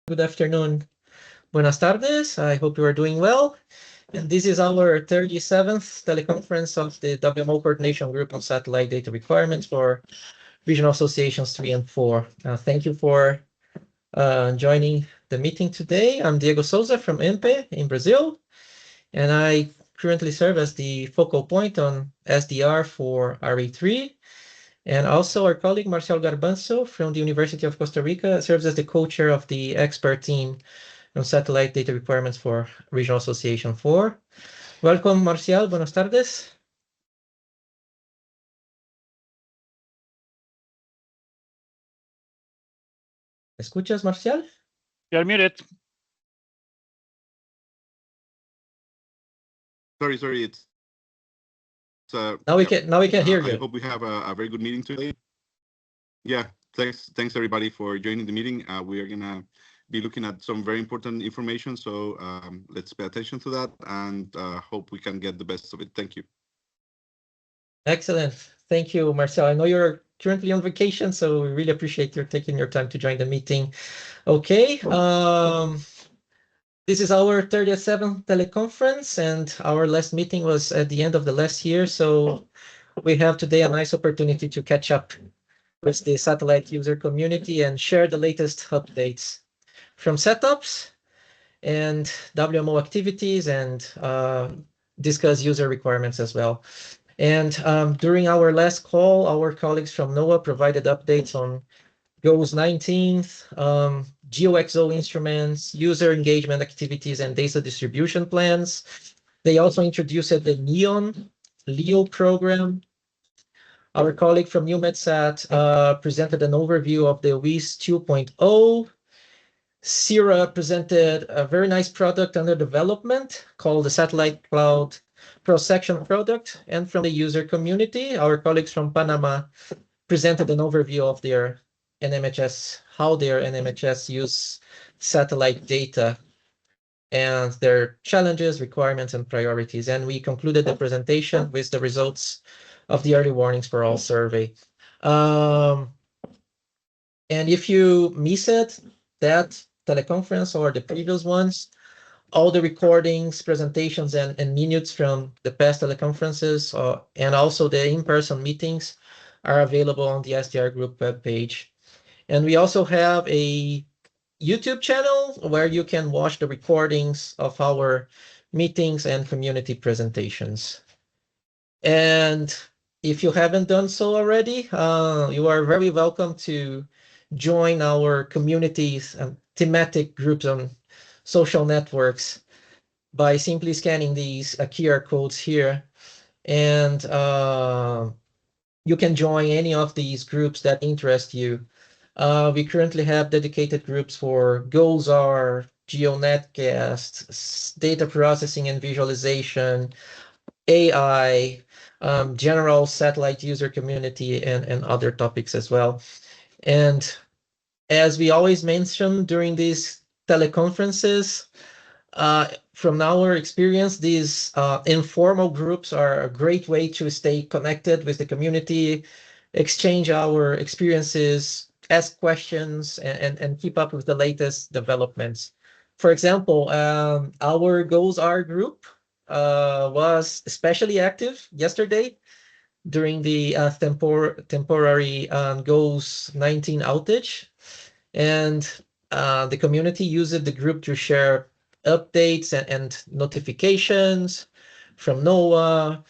Good afternoon. Buenas tardes. I hope you are doing well. And this is our 37th teleconference of the WMO Coordination Group on Satellite Data Requirements for Regional Associations 3 and 4. Thank you for joining the meeting today. I'm Diego Souza from INPE in Brazil, and I currently serve as the focal point on SDR for RA-III. And also our colleague Marcial Garbanzo from the University of Costa Rica serves as the co-chair of the expert team on satellite data requirements for Regional Association 4. Welcome, Marcial. Buenas tardes. ¿Escuchas, Marcial? You're muted. Sorry. It's now we can hear you. I hope we have a very good meeting today. Yeah, thanks everybody for joining the meeting. We are gonna be looking at some very important information, so let's pay attention to that and hope we can get the best of it. Thank you. Excellent. Thank you, Marcel. I know you're currently on vacation, so we really appreciate your taking your time to join the meeting. Okay. This is our 37th teleconference, and our last meeting was at the end of the last year. So we have today a nice opportunity to catch up with the satellite user community and share the latest updates from Satops and WMO activities and discuss user requirements as well. And during our last call, our colleagues from NOAA provided updates on GOES 19th, GeoXO instruments, user engagement activities, and data distribution plans. They also introduced the NEON LEO program. Our colleague from UMEDSAT presented an overview of the WIS 2.0. CIRA presented a very nice product under development called the Satellite Cloud Cross-Section product. And from the user community, our colleagues from Panama presented an overview of their NMHS, how their NMHS use satellite data and their challenges, requirements, and priorities. And we concluded the presentation with the results of the Early Warnings for All survey. And if you missed that teleconference or the previous ones, all the recordings, presentations, and minutes from the past teleconferences and also the in-person meetings are available on the SDR Group webpage. And we also have a YouTube channel where you can watch the recordings of our meetings and community presentations. And if you haven't done so already, you are very welcome to join our communities and thematic groups on social networks by simply scanning these QR codes here. And you can join any of these groups that interest you. We currently have dedicated groups for GOES-R, GEONETCast, data processing and visualization, AI, general satellite user community, and other topics as well. And as we always mention during these teleconferences, from our experience, these informal groups are a great way to stay connected with the community, exchange our experiences, ask questions, and keep up with the latest developments. For example, our GOES-R group was especially active yesterday during the temporary GOES 19 outage. And the community used the group to share updates and notifications from NOAA,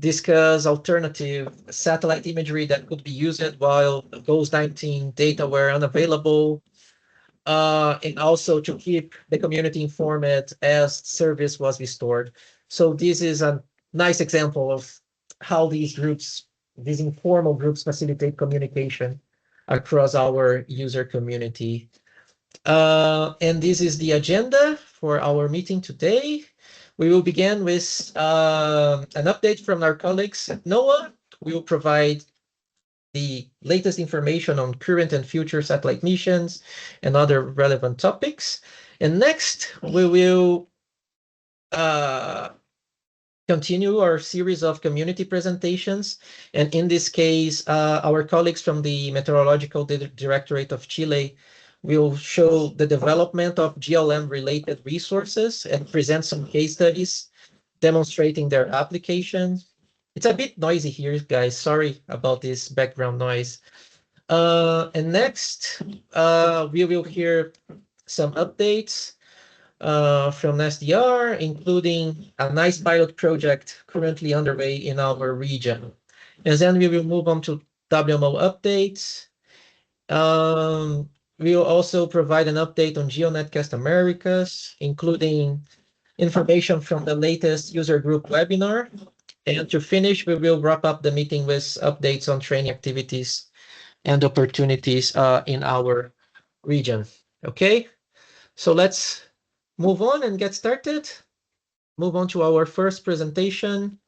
discuss alternative satellite imagery that could be used while GOES 19 data were unavailable, and also to keep the community informed as service was restored. So this is a nice example of how these groups, these informal groups, facilitate communication across our user community. And this is the agenda for our meeting today. We will begin with an update from our colleagues at NOAA. We will provide the latest information on current and future satellite missions and other relevant topics. And next, we will continue our series of community presentations. And in this case, our colleagues from the Meteorological Directorate of Chile We'll show the development of GLM-related resources and present some case studies demonstrating their application. It's a bit noisy here, guys. Sorry about this background noise. And next, we will hear some updates from SDR, including a nice pilot project currently underway in our region. And then we will move on to WMO updates. We will also provide an update on GEONETCast-Americas, including information from the latest user group webinar. And to finish, we will wrap up the meeting with updates on training activities and opportunities in our region. Okay, so let's move on and get started. Move on to our first presentation,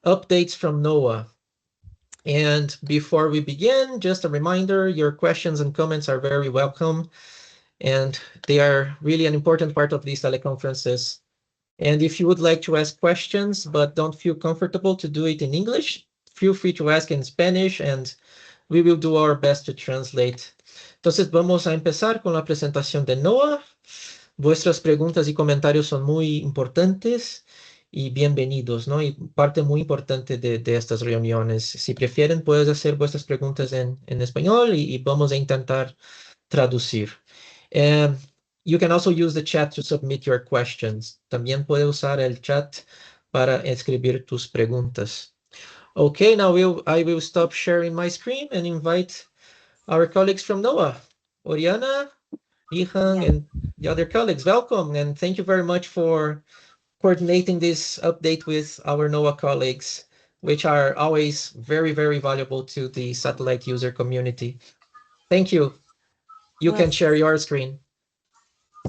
updates from NOAA. And before we begin, just a reminder, your questions and comments are very welcome, and they are really an important part of these teleconferences. And if you would like to ask questions but don't feel comfortable to do it in English, feel free to ask in Spanish and we will do our best to translate. Entonces vamos a empezar con la presentación de NOAA. Vuestras preguntas y comentarios son muy importantes y bienvenidos, ¿no? Y parte muy importante de estas reuniones. Si prefieren, puedes hacer vuestras preguntas en español y vamos a intentar traducir. You can also use the chat to submit your questions. También puedes usar el chat para escribir tus preguntas. Okay, now I will stop sharing my screen and invite our colleagues from NOAA. Oriana, Li-Hang, and the other colleagues, welcome, and thank you very much for coordinating this update with our NOAA colleagues, which are always very, very valuable to the satellite user community. Thank you. You can share your screen.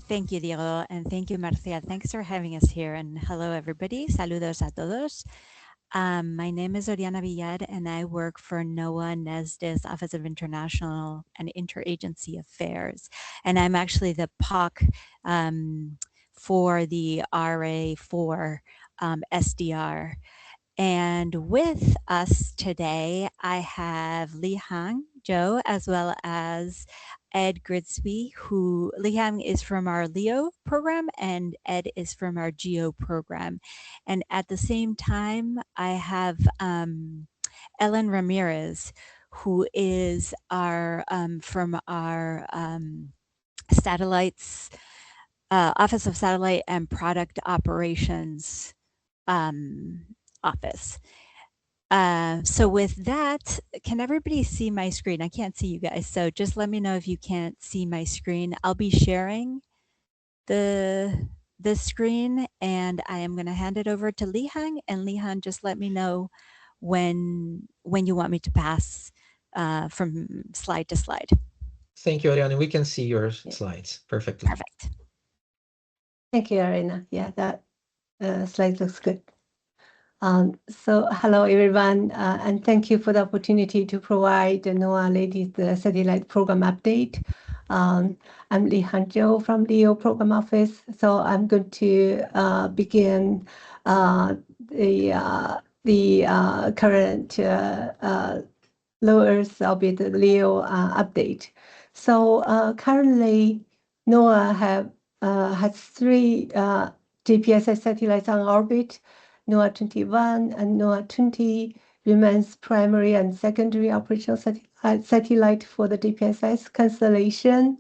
Thank you, Diego, and thank you, Marcia. Thanks for having us here, and hello, everybody. Saludos a todos. My name is Oriana Villar, and I work for NOAA NESDIS Office of International and Interagency Affairs. And I'm actually the POC for the RA-IV SDR. And with us today, I have Li-Hang Zhou, as well as Ed Grigsby, who Li-Hang is from our LEO program and Ed is from our GEO program. And at the same time, I have Ellen Ramirez, who is our from our satellites, Office of Satellite and Product Operations office. So with that, can everybody see my screen? I can't see you guys, so just let me know if you can't see my screen. I'll be sharing the screen, and I am going to hand it over to Li-Hang, and Li-Hang, just let me know when you want me to pass from slide to slide. Thank you, Oriana. We can see your slides perfectly. Perfect. Thank you, Ariana. Yeah, that slide looks good. So hello, everyone, and thank you for the opportunity to provide the NOAA latest satellite program update. I'm Li-Hang Zhou from LEO Program Office. So I'm going to begin the current low Earth orbit LEO update. So currently, NOAA has 3 GPSS satellites on orbit. NOAA 21 and NOAA 20 remains primary and secondary operational satellite for the GPSS constellation.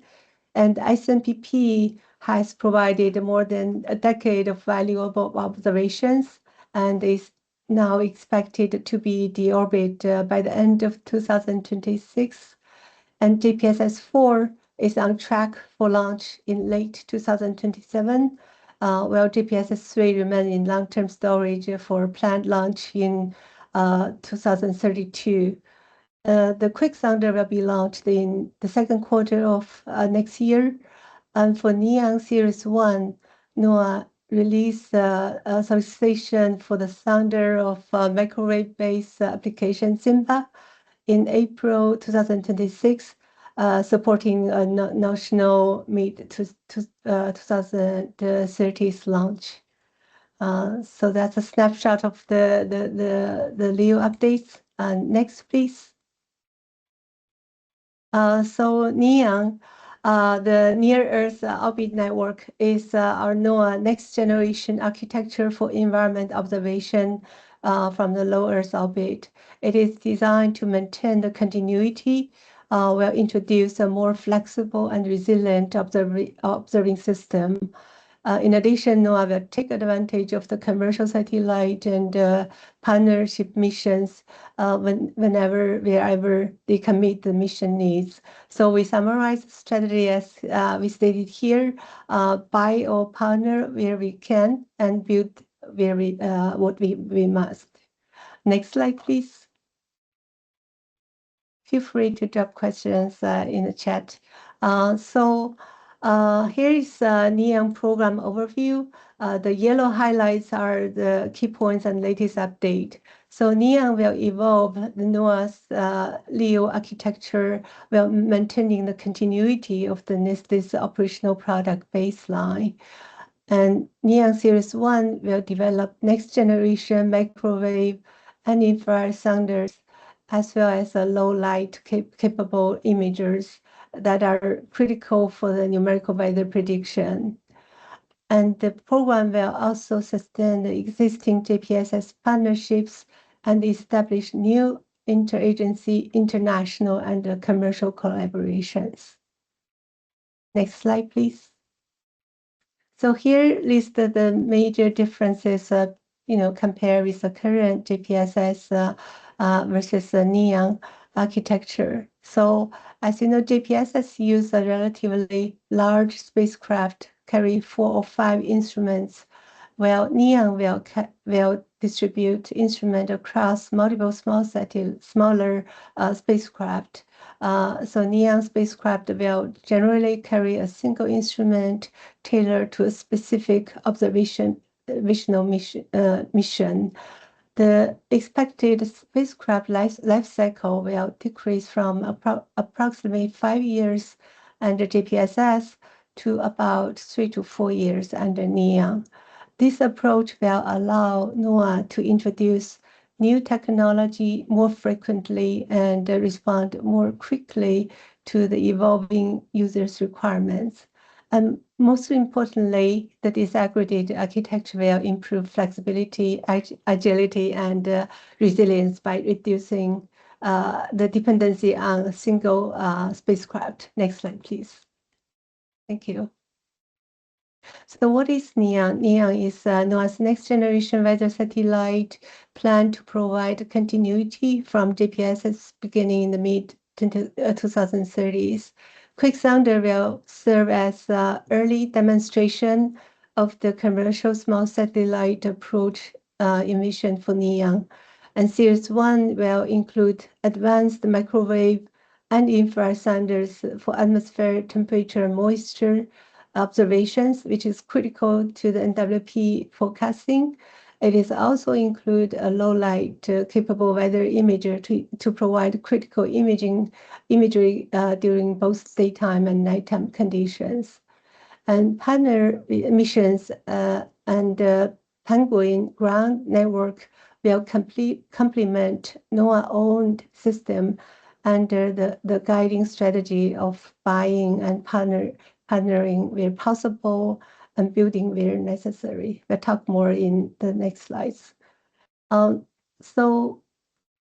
And SNPP has provided more than a decade of valuable observations and is now expected to be deorbit by the end of 2026. And GPSS-4 is on track for launch in late 2027. While GPSS-3 remains in long-term storage for planned launch in 2032. The Quick Sounder will be launched in the second quarter of next year. And for NEON Series 1, NOAA released a solicitation for the sounder of microwave-based application SIMBA in April 2026. Supporting a national mid-2030s launch. So that's a snapshot of the LEO updates. Next, please. So NEON, The Near Earth Orbit Network is our NOAA next generation architecture for environment observation from the low Earth orbit. It is designed to maintain the continuity while introduce a more flexible and resilient observing system. In addition, NOAA will take advantage of the commercial satellite and partnership missions whenever, wherever they can meet the mission needs. So we summarize the strategy as we stated here, buy or partner where we can and build where what we must. Next slide, please. Feel free to drop questions in the chat. Here is NEOM program overview. The yellow highlights are the key points and latest update. So NEOM will evolve the NOAA's LEO architecture while maintaining the continuity of the NESDIS operational product baseline. And NEOM Series 1 will develop next generation microwave and infrared sounders, as well as low light capable imagers that are critical for the numerical weather prediction. And the program will also sustain the existing JPSS partnerships and establish new interagency, international, and commercial collaborations. Next slide, please. So here listed the major differences, compare with the current JPSS versus the NEOM architecture. So as you know, JPSS use a relatively large spacecraft, carry 4 or 5 instruments, while NEOM will distribute instruments across multiple smaller spacecraft. So NEOM spacecraft will generally carry a single instrument tailored to a specific observational mission. The expected spacecraft life cycle will decrease from approximately 5 years under JPSS to about 3 to 4 years under NEOM. This approach will allow NOAA to introduce new technology more frequently and respond more quickly to the evolving users' requirements. And most importantly, the disaggregated architecture will improve flexibility, agility, and resilience by reducing the dependency on a single spacecraft. Next slide, please. Thank you. So what is NEOM? NEOM is NOAA's next generation weather satellite planned to provide continuity from JPSS beginning in the mid-2030s. QuickSounder will serve as early demonstration of the commercial small satellite approach envisioned for NEOM. And Series 1 will include advanced microwave and infrared sounders for atmospheric temperature and moisture observations, which is critical to the NWP forecasting. It is also include a low light capable weather imager to provide critical imagery during both daytime and nighttime conditions. And partner missions and Penguin ground network will complement NOAA-owned system under the guiding strategy of buying and partnering where possible and building where necessary. We'll talk more in the next slides. So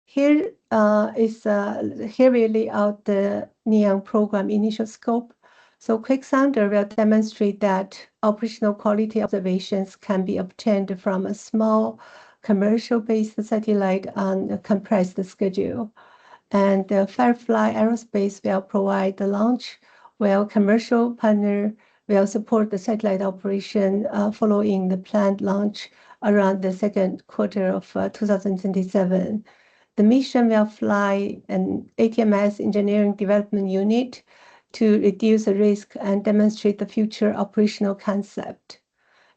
here we lay out the NEOM program initial scope. So QuickSounder will demonstrate that operational quality observations can be obtained from a small commercial-based satellite on a compressed schedule. And Firefly Aerospace will provide the launch, while commercial partner will support the satellite operation following the planned launch around the second quarter of 2027. The mission will fly an ATMS engineering development unit to reduce the risk and demonstrate the future operational concept.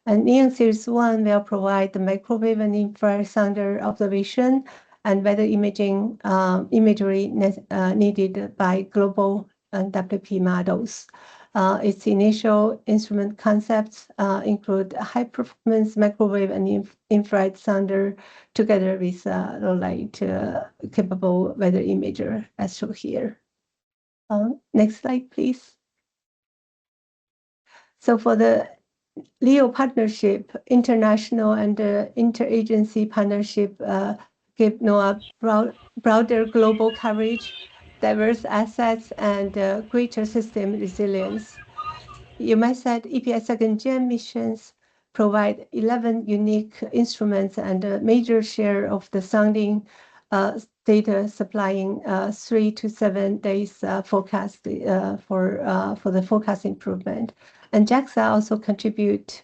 And NEOM Series 1 will provide the microwave and infrared sounder observation and weather imagery needed by global and WP models. Its initial instrument concepts include high-performance microwave and infrared sounder together with low-light capable weather imager, as shown here. Next slide, please. So for the LEO partnership, international and interagency partnership give NOAA broader global coverage, diverse assets, and greater system resilience. EUMETSAT EPS second-gen missions provide 11 unique instruments and a major share of the sounding data, supplying 3 to 7 days forecast for the forecast improvement. And JAXA also contribute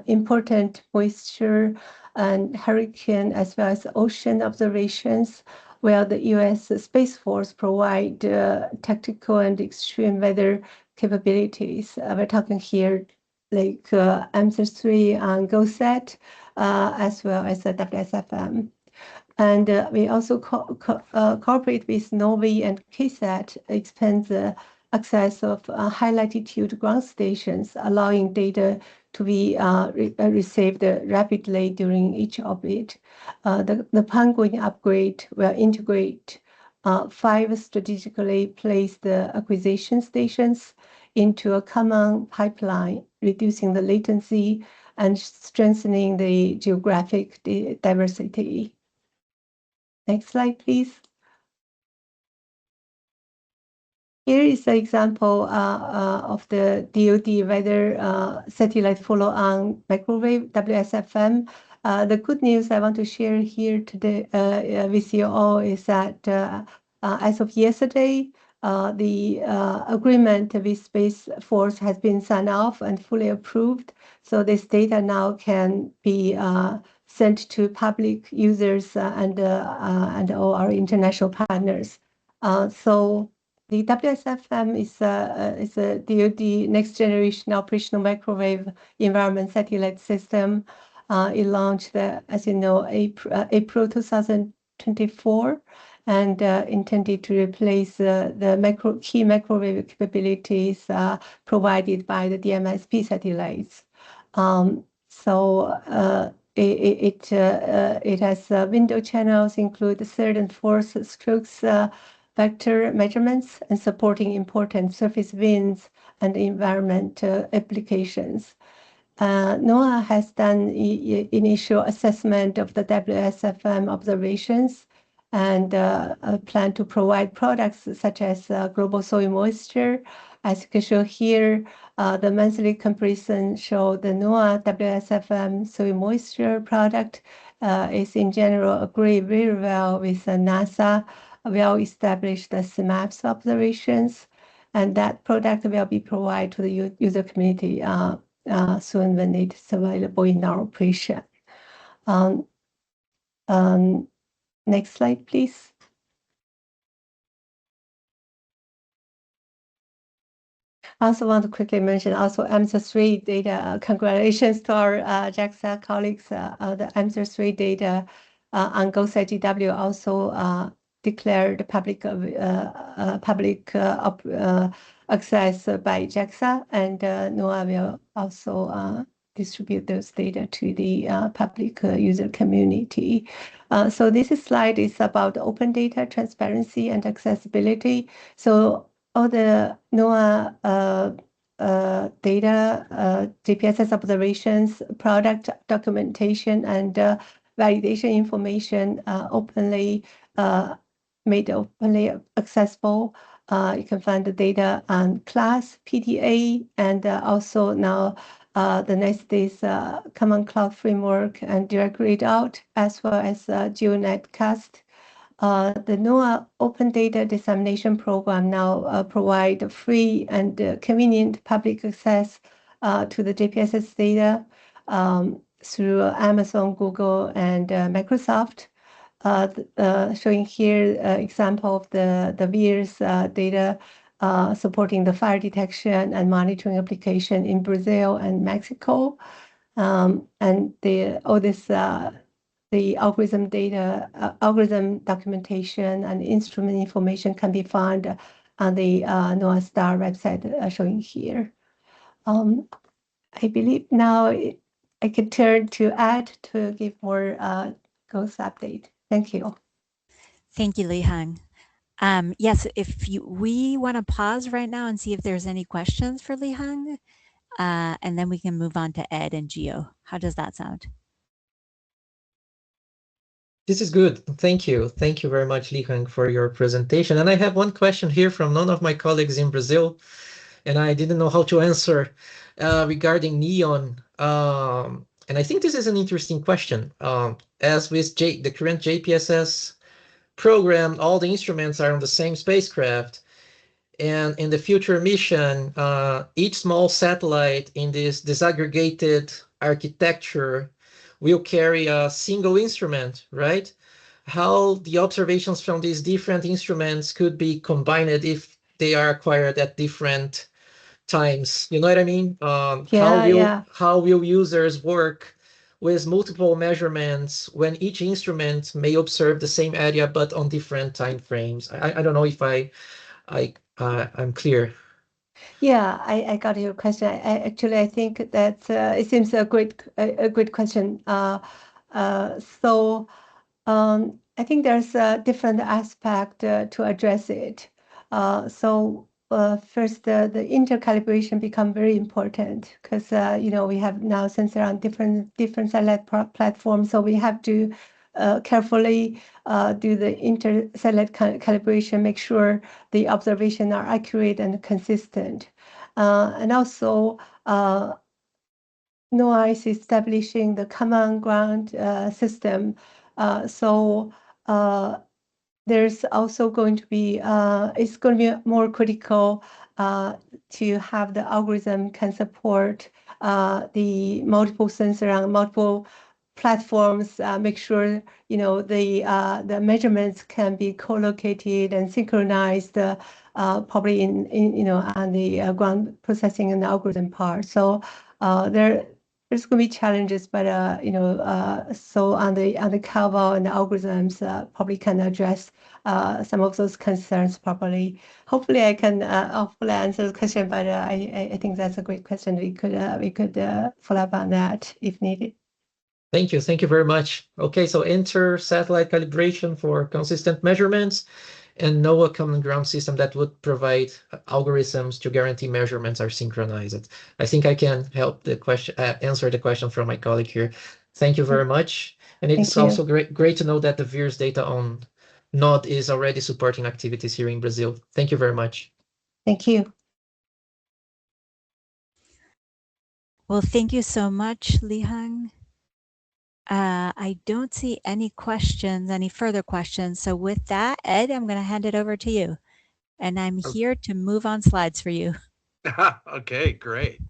important moisture and hurricane as well as ocean observations, where the U.S. Space Force provide tactical and extreme weather capabilities. We're talking here like M3 and GOSAT, as well as the WSFM. And we also cooperate with NOAA and KSAT, expand the access of high latitude ground stations, allowing data to be received rapidly during each orbit. The Penguin upgrade will integrate 5 strategically placed acquisition stations into a common pipeline, reducing the latency and strengthening the geographic diversity. Next slide, please. Here is an example of the DoD weather satellite follow-on microwave WSFM. The good news I want to share here today with you all is that as of yesterday, the agreement with Space Force has been signed off and fully approved. So this data now can be sent to public users and all our international partners. So the WSFM is a DoD next generation operational microwave environment satellite system. It launched, as you know, April 2024, and intended to replace the key microwave capabilities provided by the DMSP satellites. It has window channels, include third and fourth strokes vector measurements, and supporting important surface winds and environment applications. NOAA has done initial assessment of the WSFM observations and plan to provide products such as global soil moisture. As you can show here, the monthly comparison show the NOAA WSFM soil moisture product is in general agree very well with NASA well-established SMAPS observations, and that product will be provided to the user community soon when it is available in our operation. Next slide, please. I also want to quickly mention also M3 data. Congratulations to our JAXA colleagues. The M3 data on GOSAT GW also declared public access by JAXA, and NOAA will also distribute those data to the public user community. So this slide is about open data, transparency, and accessibility. So all the NOAA data, GPSS observations, product documentation, and validation information openly made openly accessible. You can find the data on class, PTA, and also now the next is Common Cloud Framework and Direct Readout, as well as GEONETCast. The NOAA Open Data Dissemination Program now provide free and convenient public access to the GPSS data through Amazon, Google, and Microsoft. Showing here example of the VIIRS data supporting the fire detection and monitoring application in Brazil and Mexico. And all this the algorithm data, algorithm documentation, and instrument information can be found on the NOAA STAR website showing here. I believe now I can turn to Ed to give more GOES update. Thank you. Thank you, Li-Heng. Yes, if we want to pause right now and see if there's any questions for Li-Heng, and then we can move on to Ed and Geo. How does that sound? This is good. Thank you. Thank you very much, Lihang, for your presentation. And I have one question here from one of my colleagues in Brazil, and I didn't know how to answer regarding NEON. And I think this is an interesting question. As with the current JPSS program, all the instruments are on the same spacecraft. And in the future mission, each small satellite in this disaggregated architecture will carry a single instrument, right? How the observations from these different instruments could be combined if they are acquired at different times. You know what I mean? How will users work with multiple measurements when each instrument may observe the same area but on different time frames? I don't know if I'm clear. Yeah, I got your question. I think that it seems a great question. So I think there's a different aspect to address it. First, the intercalibration become very important because we have now sensor on different satellite platforms, so we have to carefully do the inter-satellite calibration, make sure the observations are accurate and consistent. And also, NOAA is establishing the common ground system. There's also going to be, it's going to be more critical to have the algorithm can support the multiple sensor on multiple platforms, make sure the measurements can be co-located and synchronized, probably in on the ground processing and the algorithm part. So there's going to be challenges, but so on the CAVA and the algorithms probably can address some of those concerns properly. Hopefully, I can hopefully answer the question, but I think that's a great question. We could follow up on that if needed. Thank you very much. Okay, so inter-satellite calibration for consistent measurements, and NOAA common ground system that would provide algorithms to guarantee measurements are synchronized. I think I can help the question answer the question from my colleague here. Thank you very much. And it's also great to know that the VIIRS data on NOD is already supporting activities here in Brazil. Thank you very much. Thank you. Well, thank you so much, Lihang. I don't see any further questions. So with that, Ed, I'm going to hand it over to you. And I'm here to move on slides for you. Okay, great.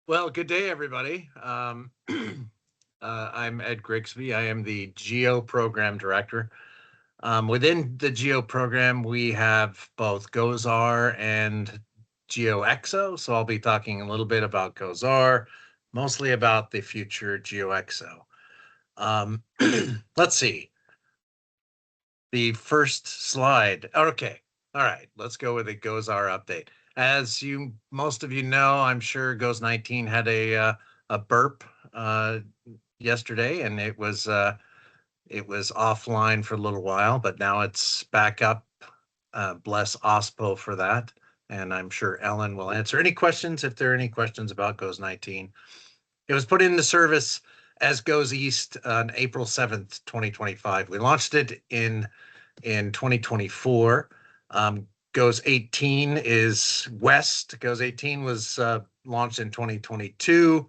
Well, good day, everybody. I'm Ed Grigsby. I am the GEO Program Director. Within the GEO program, we have both GOES-R and GeoXO. So I'll be talking a little bit about GOES-R, mostly about the future GeoXO. Let's see. The first slide. Okay. All right. Let's go with the GOES-R update. As most of you know, I'm sure GOES 19 had a burp yesterday, and it was offline for a little while, but now it's back up. Bless OSPO for that. And I'm sure Ellen will answer any questions if there are any questions about GOES 19. It was put into service as GOES East on April 7th, 2025. We launched it in 2024. GOES 18 is West. GOES 18 was launched in 2022.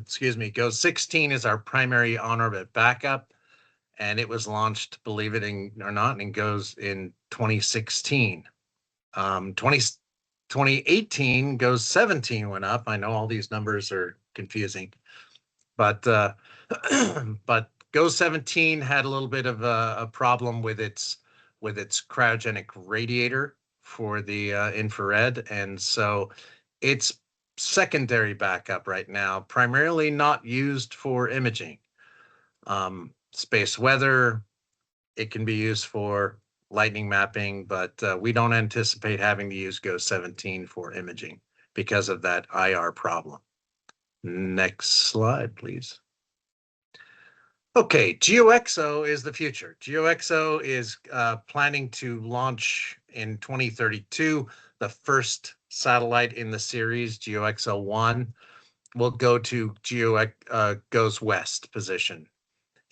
Excuse me. GOES 16 is our primary on-orbit backup, and it was launched, believe it or not, in GOES in 2016. 2018, GOES 17 went up. I know all these numbers are confusing, but GOES 17 had a little bit of a problem with its cryogenic radiator for the infrared, and so it's secondary backup right now, primarily not used for imaging. Space weather, it can be used for lightning mapping, but we don't anticipate having to use GOES 17 for imaging because of that IR problem. Next slide, please. Okay, GeoXO is the future. GeoXO is planning to launch in 2032 the first satellite in the series, GeoXO1, will go to goes west position.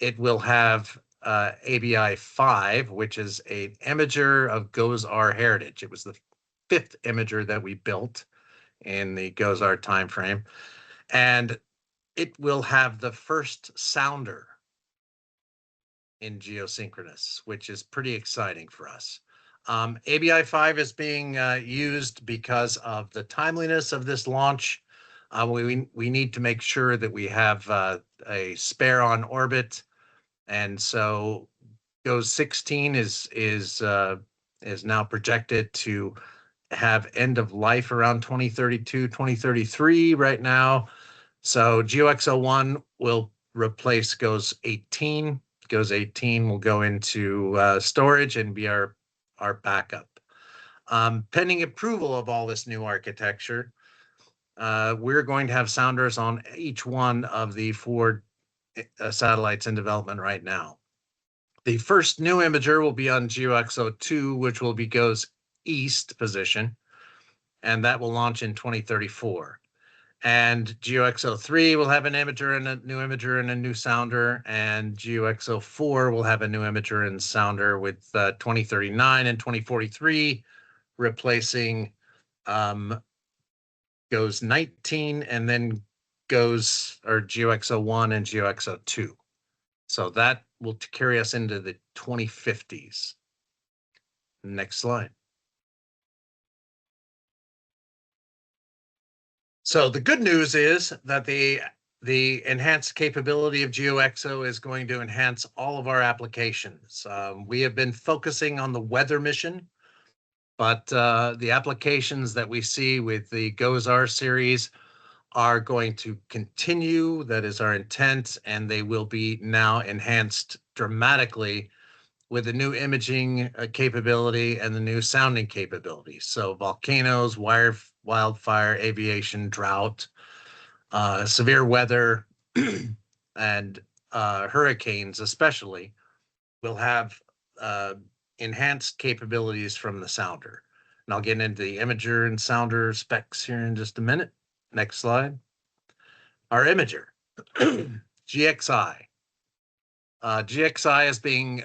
It will have ABI-5, which is an imager of GOES-R heritage. It was the 5th imager that we built in the GOES-R timeframe. And it will have the first sounder in geosynchronous, which is pretty exciting for us. ABI-5 is being used because of the timeliness of this launch. We need to make sure that we have a spare on orbit, and so GOES 16 is now projected to have end of life around 2032, 2033 right now. So GeoXO1 will replace GOES 18. GOES 18 will go into storage and be our backup. Pending approval of all this new architecture, we're going to have sounders on each one of the 4 satellites in development right now. The first new imager will be on GeoXO2, which will be GOES east position, and that will launch in 2034. And GeoXO3 will have an imager and a new imager and a new sounder, and GeoXO4 will have a new imager and sounder with 2039 and 2043 replacing GOES 19 and then GeoXO1 and GeoXO2. So that will carry us into the 2050s. Next slide. So the good news is that the enhanced capability of GeoXO is going to enhance all of our applications. We have been focusing on the weather mission, but the applications that we see with the GOES-R series are going to continue. That is our intent, and they will be now enhanced dramatically with the new imaging capability and the new sounding capability. So volcanoes, wildfire, aviation, drought, severe weather, and hurricanes especially will have enhanced capabilities from the sounder. And I'll get into the imager and sounder specs here in just a minute. Next slide. Our imager, GXI. GXI is being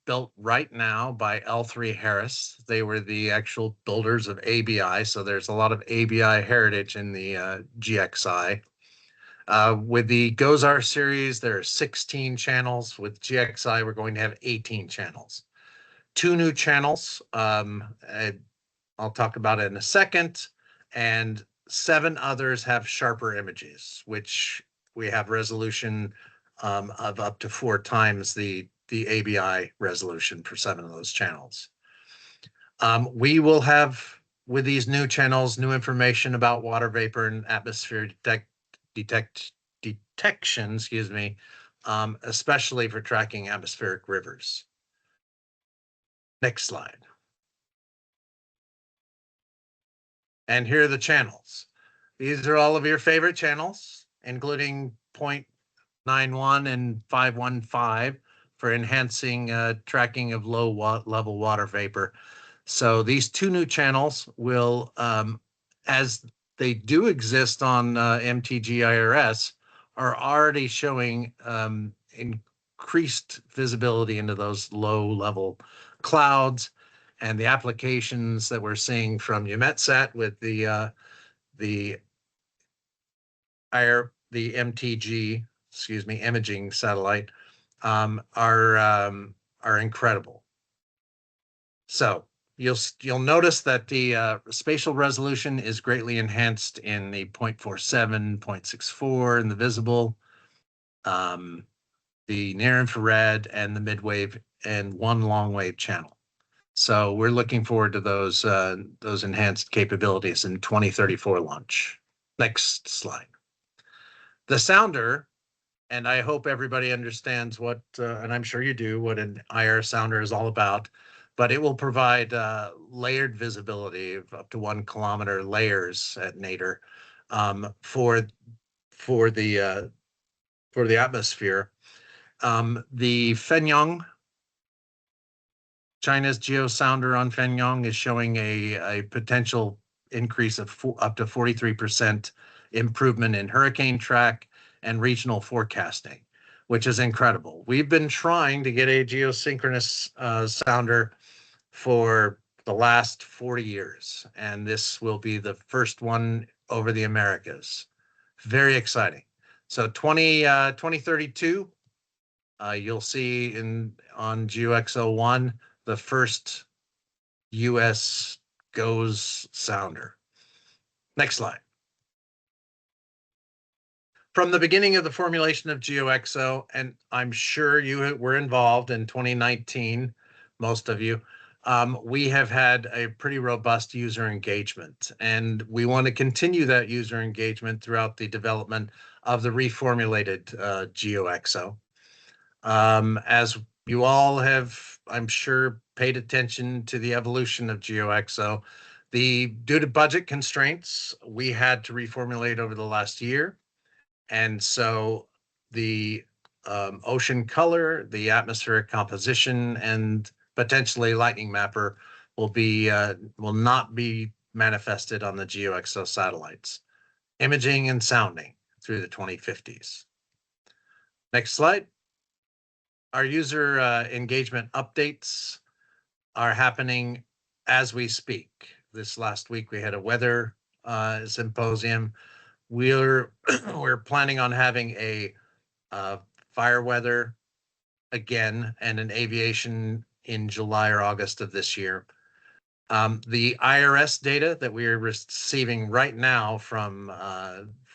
built right now by L3Harris. They were the actual builders of ABI, so there's a lot of ABI heritage in the GXI. With the GOES-R series, there are 16 channels. With GXI, we're going to have 18 channels. 2 new channels, I'll talk about it in a second, and 7 others have sharper images, which we have resolution of up to 4 times the ABI resolution for 7 of those channels. We will have, with these new channels, new information about water vapor and atmosphere detection, especially for tracking atmospheric rivers. Next slide. And here are the channels. These are all of your favorite channels, including 0.91 and 515 for enhancing tracking of low level water vapor. So these 2 new channels will, as they do exist on MTG-IRS, are already showing increased visibility into those low level clouds, and the applications that we're seeing from EUMETSAT with the MTG, imaging satellite are incredible. So you'll notice that the spatial resolution is greatly enhanced in the 0.47, 0.64 in the visible, the near infrared, and the midwave, and 1 long wave channel. So we're looking forward to those enhanced capabilities in 2034 launch. Next slide. The sounder, and I hope everybody understands what, and I'm sure you do, what an IR sounder is all about, but it will provide layered visibility of up to 1 kilometer layers at nadir for the atmosphere. The Fenyang, China's geosounder on Fenyang, is showing a potential increase of up to 43% improvement in hurricane track and regional forecasting, which is incredible. We've been trying to get a geosynchronous sounder for the last 40 years, and this will be the first one over the Americas. Very exciting. So 2032, you'll see on GeoXO1 the first U.S. GOES sounder. Next slide. From the beginning of the formulation of GeoXO, and I'm sure you were involved in 2019, most of you, we have had a pretty robust user engagement, and we want to continue that user engagement throughout the development of the reformulated GeoXO. As you all have, I'm sure, paid attention to the evolution of GeoXO, due to budget constraints, we had to reformulate over the last year. And so the ocean color, the atmospheric composition, and potentially lightning mapper will not be manifested on the GeoXO satellites. Imaging and sounding through the 2050s. Next slide. Our user engagement updates are happening as we speak. This last week we had a weather symposium. We're planning on having a fire weather again and an aviation in July or August of this year. The IRS data that we are receiving right now from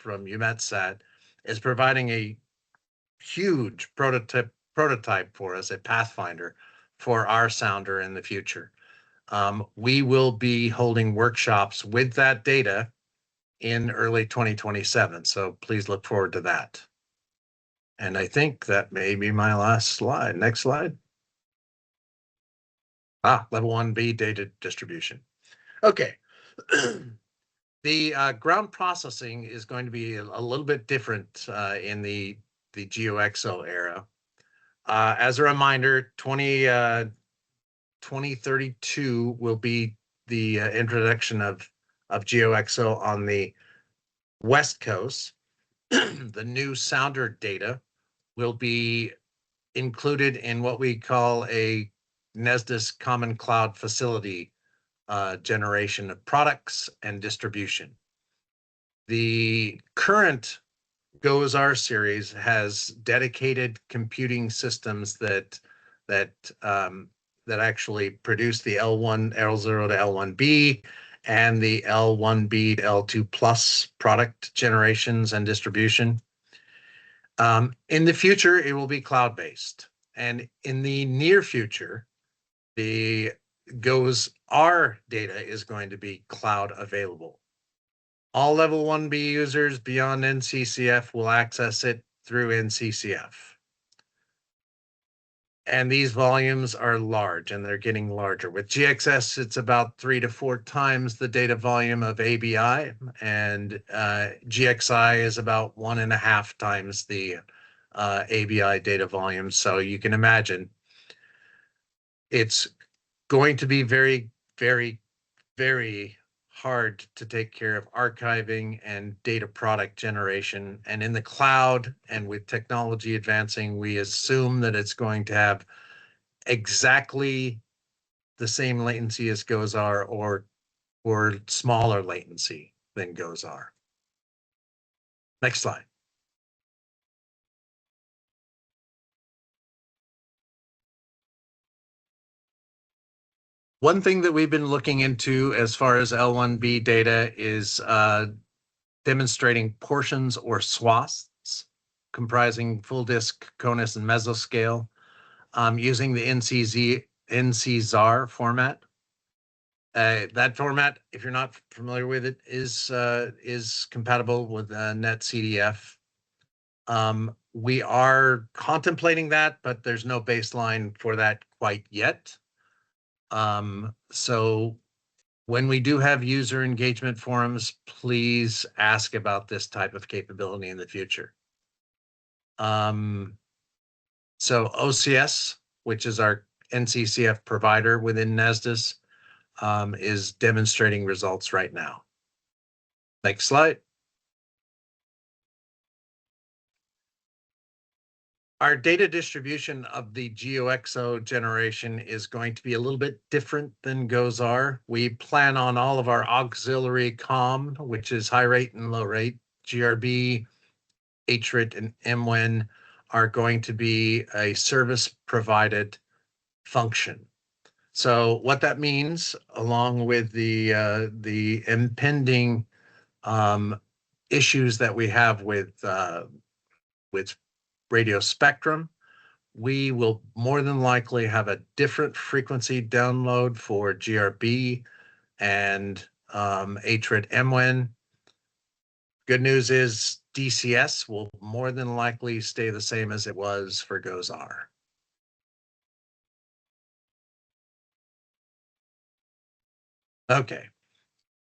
EUMETSAT is providing a huge prototype for us, a pathfinder for our sounder in the future. We will be holding workshops with that data in early 2027. So please look forward to that. And I think that may be my last slide. Next slide. Level 1B data distribution. Okay. The ground processing is going to be a little bit different in the GeoXO era. As a reminder, 2032 will be the introduction of GeoXO on the West Coast. The new sounder data will be included in what we call a NESDIS Common Cloud Facility generation of products and distribution. The current GOES R series has dedicated computing systems that actually produce the L0 to L1B and the L1B to L2 plus product generations and distribution. In the future, it will be cloud-based. And in the near future, the GOES R data is going to be cloud available. All level 1B users beyond NCCF will access it through NCCF. And these volumes are large, and they're getting larger. With GXS, it's about 3 to 4 times the data volume of ABI, and GXI is about 1.5 times the ABI data volume. So you can imagine it's going to be very, very, very hard to take care of archiving and data product generation. And in the cloud and with technology advancing, we assume that it's going to have exactly the same latency as GOES R or smaller latency than GOES R. Next slide. One thing that we've been looking into as far as L1B data is demonstrating portions or swaths comprising full disk, CONUS, and mesoscale using the NCZAR format. That format, if you're not familiar with it, is compatible with NetCDF. We are contemplating that, but there's no baseline for that quite yet. So when we do have user engagement forums, please ask about this type of capability in the future. So OCS, which is our NCCF provider within NESDIS, is demonstrating results right now. Next slide. Our data distribution of the GeoXO generation is going to be a little bit different than GOES-R. We plan on all of our auxiliary comm, which is high rate and low rate, GRB, HRIT, and MWEN, are going to be a service provided function. So what that means, along with the impending issues that we have with radio spectrum, we will more than likely have a different frequency download for GRB and HRIT MWEN. Good news is DCS will more than likely stay the same as it was for GOES-R. Okay,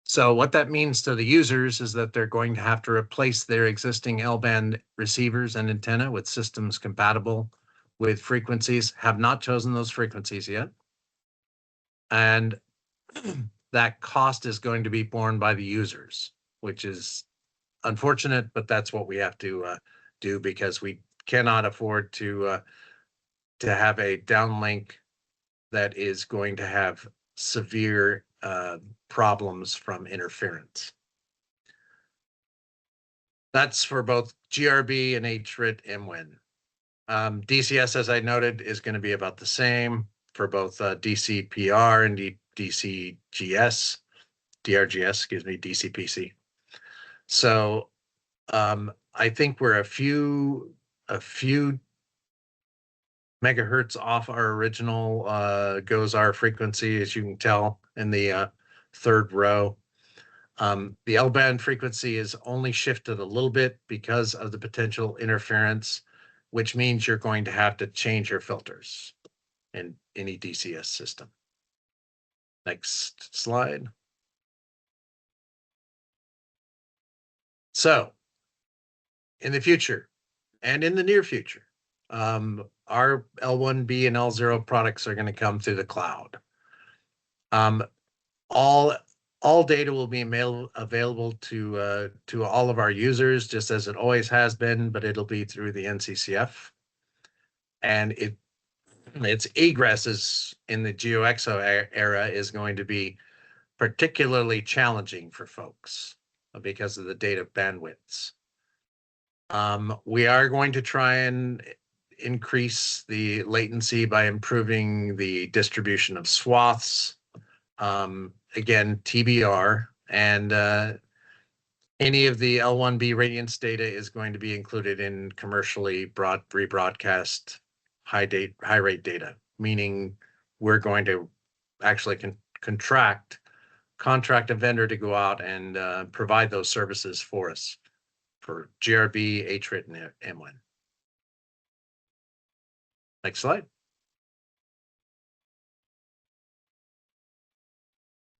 so what that means to the users is that they're going to have to replace their existing L-band receivers and antenna with systems compatible with frequencies. Have not chosen those frequencies yet. And that cost is going to be borne by the users, which is unfortunate, but that's what we have to do, because we cannot afford to have a downlink that is going to have severe problems from interference. That's for both GRB and HRIT MWEN. DCS, as I noted, is going to be about the same for both DCPR and DCGS, DRGS, excuse me, DCPC. So I think we're a few megahertz off our original GOES-R frequency, as you can tell in the third row. The L-band frequency is only shifted a little bit because of the potential interference, which means you're going to have to change your filters in any DCS system. Next slide. So in the future and in the near future, our L1B and L0 products are going to come through the cloud. All data will be available to all of our users, just as it always has been, but it'll be through the NCCF. And its egress is in the GeoXO era is going to be particularly challenging for folks because of the data bandwidths. We are going to try and increase the latency by improving the distribution of swaths. Again, TBR, and any of the L1B radiance data is going to be included in commercially rebroadcast high rate data, meaning we're going to actually contract a vendor to go out and provide those services for us for GRB, HRIT, and MWEN. Next slide.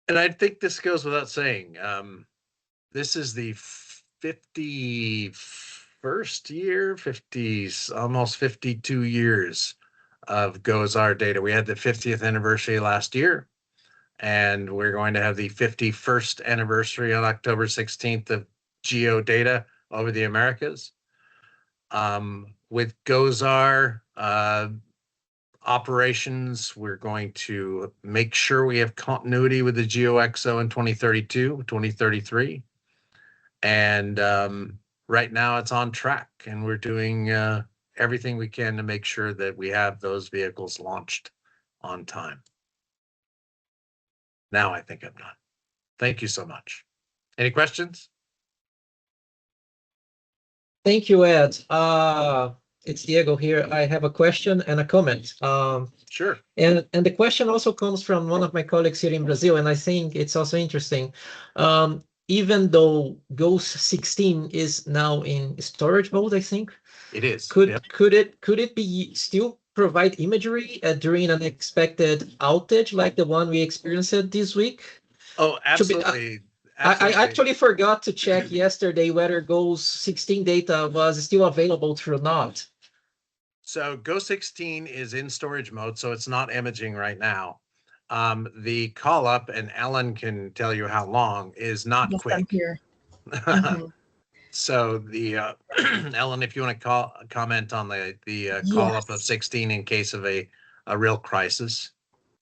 And I think this goes without saying. This is the 51st year, almost 52 years of GOES-R data. We had the 50th anniversary last year, and we're going to have the 51st anniversary on October 16th of GEO data over the Americas. With GOES-R operations, we're going to make sure we have continuity with the GeoXO in 2032, 2033. And right now it's on track, and we're doing everything we can to make sure that we have those vehicles launched on time. Now I think I'm done. Thank you so much. Any questions? Thank you, Ed. It's Diego here. I have a question and a comment. Sure. And the question also comes from one of my colleagues here in Brazil, and I think it's also interesting. Even though GOES 16 is now in storage mode, I think it is. Could it be still provide imagery during an expected outage like the one we experienced this week? Oh, absolutely. I actually forgot to check yesterday whether GOES 16 data was still available or not. So GOES 16 is in storage mode, so it's not imaging right now. The call up, and Ellen can tell you how long, is not Yes, I'm quick. here. Mhm. So the Ellen, if you want to comment on the call up of Yes. 16 in case of a real crisis.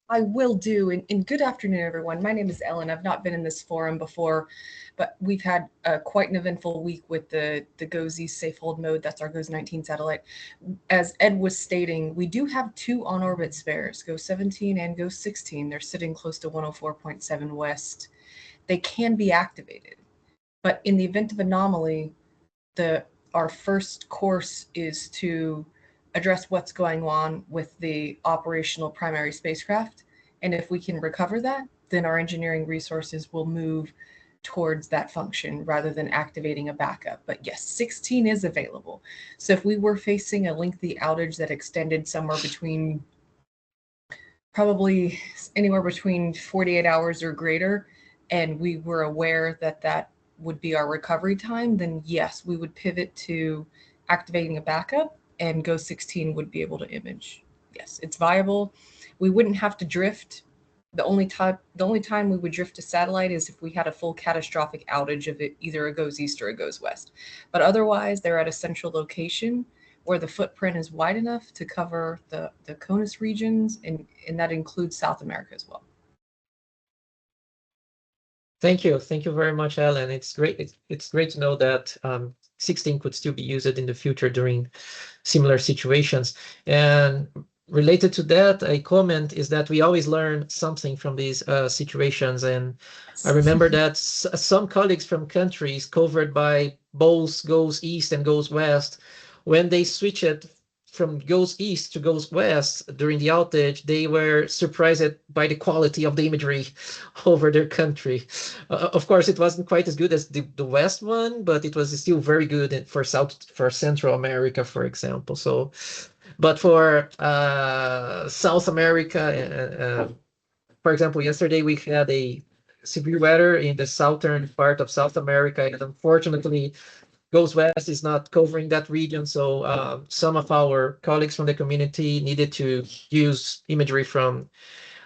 I will do. And good afternoon, everyone. My name is Ellen. I've not been in this forum before, but we've had quite an eventful week with the GOES East Safe Hold Mode. That's our GOES 19 satellite. As Ed was stating, we do have 2 on-orbit spares, GOES 17 and GOES 16. They're sitting close to 104.7 west. They can be activated, but in the event of anomaly, our first course is to address what's going on with the operational primary spacecraft. And if we can recover that, then our engineering resources will move towards that function rather than activating a backup. But yes, 16 is available. So if we were facing a lengthy outage that extended somewhere between probably anywhere between 48 hours or greater, and we were aware that that would be our recovery time, then yes, we would pivot to activating a backup, and GOES 16 would be able to image. Yes, it's viable. We wouldn't have to drift. The only time we would drift a satellite is if we had a full catastrophic outage of it, either a GOES East or a GOES West. But otherwise, they're at a central location where the footprint is wide enough to cover the CONUS regions, and that includes South America as well. Thank you. Thank you very much, Alan. It's great. It's great to know that 16 could still be used in the future during similar situations. And related to that, a comment is that we always learn something from these situations. And I remember that some colleagues from countries covered by both GOES East and GOES West, when they switch it from GOES East to GOES West during the outage, they were surprised by the quality of the imagery over their country. Of course, it wasn't quite as good as the West one, but it was still very good for Central America, for example. So, but for South America, for example, yesterday we had a severe weather in the southern part of South America, and unfortunately, GOES West is not covering that region, so some of our colleagues from the community needed to use imagery from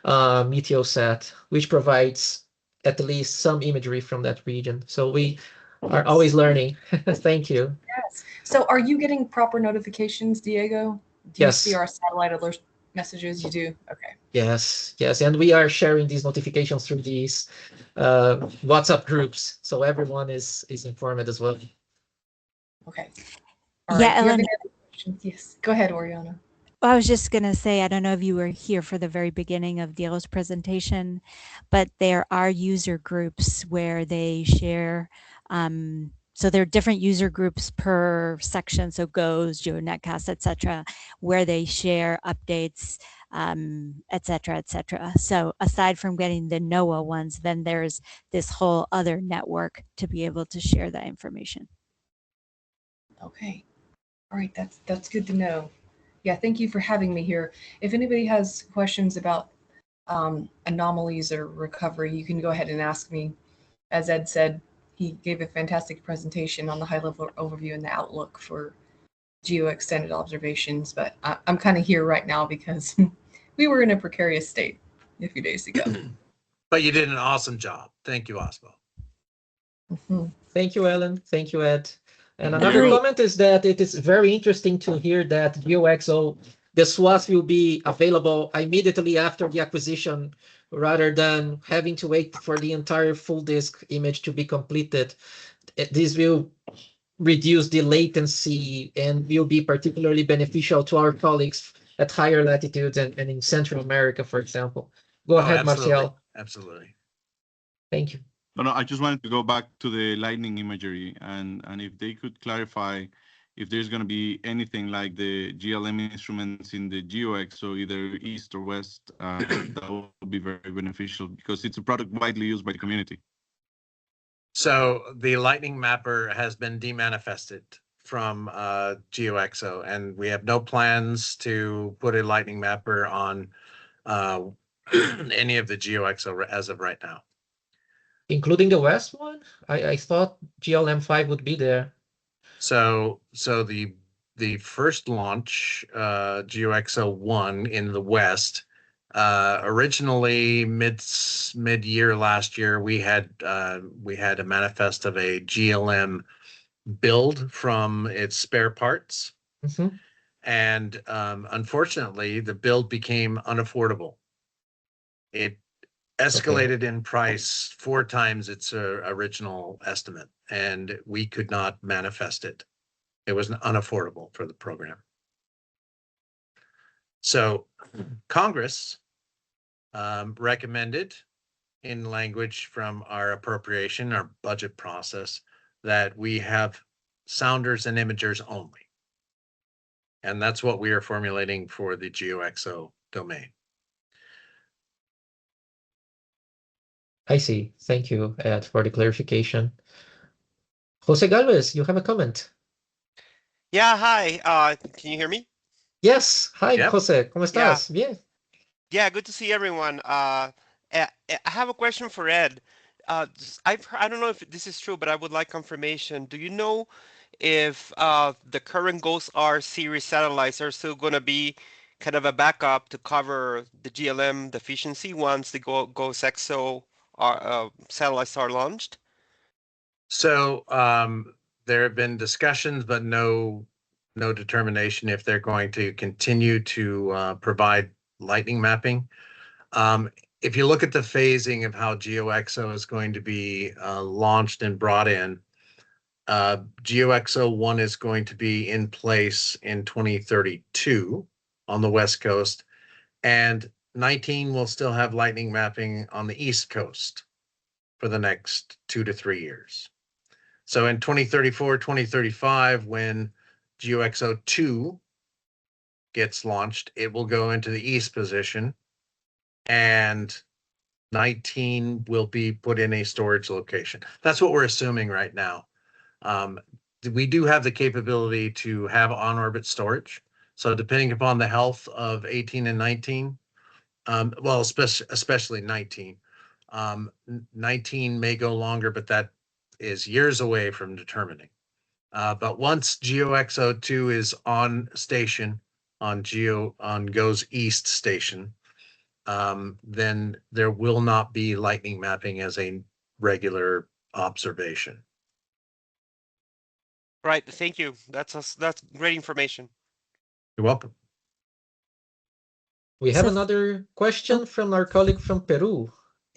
Meteosat, which provides at least some imagery from that region. So we are always learning. Thank you. Yes. So are you getting proper notifications, Diego? Do you Yes. see our satellite alert messages? You do? Okay. Yes, yes, and we are sharing these notifications through these WhatsApp groups, so everyone is informed as well. Okay. All Yeah, right. Do you have Ellen, any other questions? Yes. Go ahead, Oriana. I was just going to say, I don't know if you were here for the very beginning of Diego's presentation, but there are user groups where they share. So there are different user groups per section, so GOES, GEONETCast, etc., where they share updates, etc., etc. So aside from getting the NOAA ones, then there's this whole other network to be able to share that information. Okay. All right. That's good to know. Yeah. Thank you for having me here. If anybody has questions about anomalies or recovery, you can go ahead and ask me. As Ed said, he gave a fantastic presentation on the high-level overview and the outlook for geo extended observations, but I'm kind of here right now because we were in a precarious state a few days ago. But you did an awesome job. Thank you, Osmo. Mhm. Thank you, Ellen. Thank you, Ed. And another Great. comment is that it is very interesting to hear that GeoXO, the SWAT will be available immediately after the acquisition, rather than having to wait for the entire full disk image to be completed. This will reduce the latency and will be particularly beneficial to our colleagues at higher latitudes and in Central America, for example. Go ahead, Absolutely. Marcial. Absolutely. Thank you. No, I just wanted to go back to the lightning imagery and if they could clarify if there's going to be anything like the GLM instruments in the GeoXO, either east or west, that would be very beneficial because it's a product widely used by the community. So the lightning mapper has been demanifested from GeoXO, and we have no plans to put a lightning mapper on any of the GeoXO as of right now. Including the West one? I thought GLM5 would be there. So the first launch, GeoXO 1 in the West, Originally, mid-year last year, we had a manifest of a GLM build from its spare parts, and unfortunately, the build became unaffordable. It escalated in price 4 times its original estimate, and we could not manifest it. It was unaffordable for the program. So Congress recommended in language from our appropriation, our budget process, that we have sounders and imagers only. And that's what we are formulating for the GeoXO domain. I see. Thank you, Ed, for the clarification. Jose Galvez, you have a comment. Yeah, hi. Can you hear me? Yes. Hi, Yep. Jose. ¿Cómo estás? Bien. Yeah, good to see everyone. I have a question for Ed. I don't know if this is true, but I would like confirmation. Do you know if the current GOES R series satellites are still going to be kind of a backup to cover the GLM deficiency once the GOES XO satellites are launched? So there have been discussions, but no determination if they're going to continue to provide lightning mapping. If you look at the phasing of how GeoXO is going to be launched and brought in, GeoXO 1 is going to be in place in 2032 on the West Coast, and 19 will still have lightning mapping on the East Coast for the next 2 to 3 years. So in 2034, 2035, when GeoXO 2 gets launched, it will go into the East position, and 19 will be put in a storage location. That's what we're assuming right now. We do have the capability to have on-orbit storage. So depending upon the health of 18 and 19, well, especially 19, 19 may go longer, but that is years away from determining. But once GeoXO 2 is on station, on GOES East station, then there will not be lightning mapping as a regular observation. Right, thank you. That's great information. You're welcome. We have So- another question from our colleague from Peru.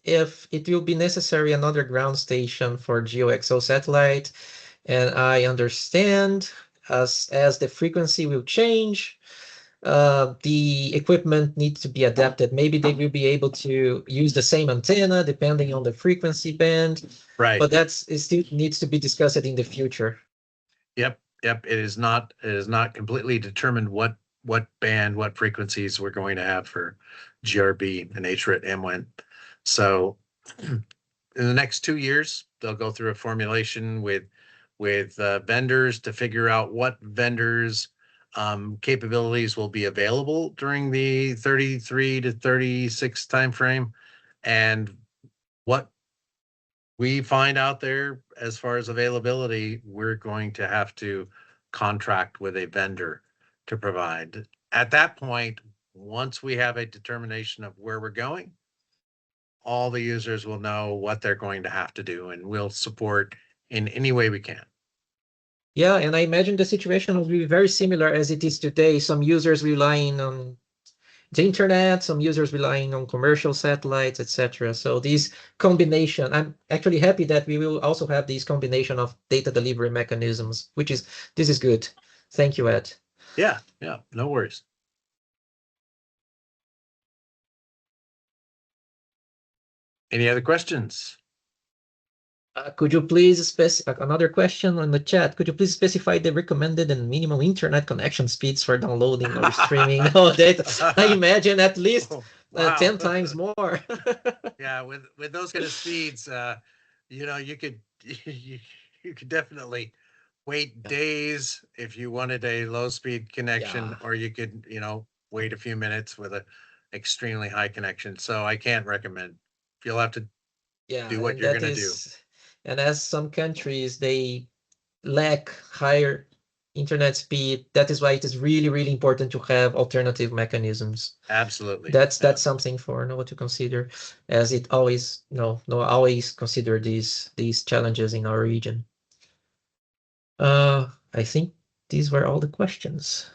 If it will be necessary another ground station for GeoXO satellite, and I understand as the frequency will change, the equipment needs to be adapted. Maybe they will be able to use the same antenna depending on the frequency band, Right. but it still needs to be discussed in the future. Yep. It is not completely determined what band, what frequencies we're going to have for GRB and HRIT MWIN. So in the next 2 years, they'll go through a formulation with vendors to figure out what vendors capabilities will be available during the 33 to 36 timeframe, and what we find out there as far as availability, we're going to have to contract with a vendor to provide. At that point, once we have a determination of where we're going, all the users will know what they're going to have to do, and we'll support in any way we can. Yeah, and I imagine the situation will be very similar as it is today. Some users relying on the internet, some users relying on commercial satellites, etc. So this combination, I'm actually happy that we will also have this combination of data delivery mechanisms, this is good. Thank you, Ed. Yeah, no worries. Any other questions? Could you please specify another question on the chat? Could you please specify the recommended and minimum internet connection speeds for downloading or streaming all data? I imagine at least 10 times more. Yeah, with those kind of speeds, you could definitely wait days if you wanted a low speed connection, or you could, wait a few minutes with an extremely high connection. So I can't recommend. You'll have to do what you're going to do. And as some countries, they lack higher internet speed. That is why it is really, really important to have alternative mechanisms. Absolutely. That's something for NOAA to consider, as it always, NOAA always consider these challenges in our region. I think these were all the questions.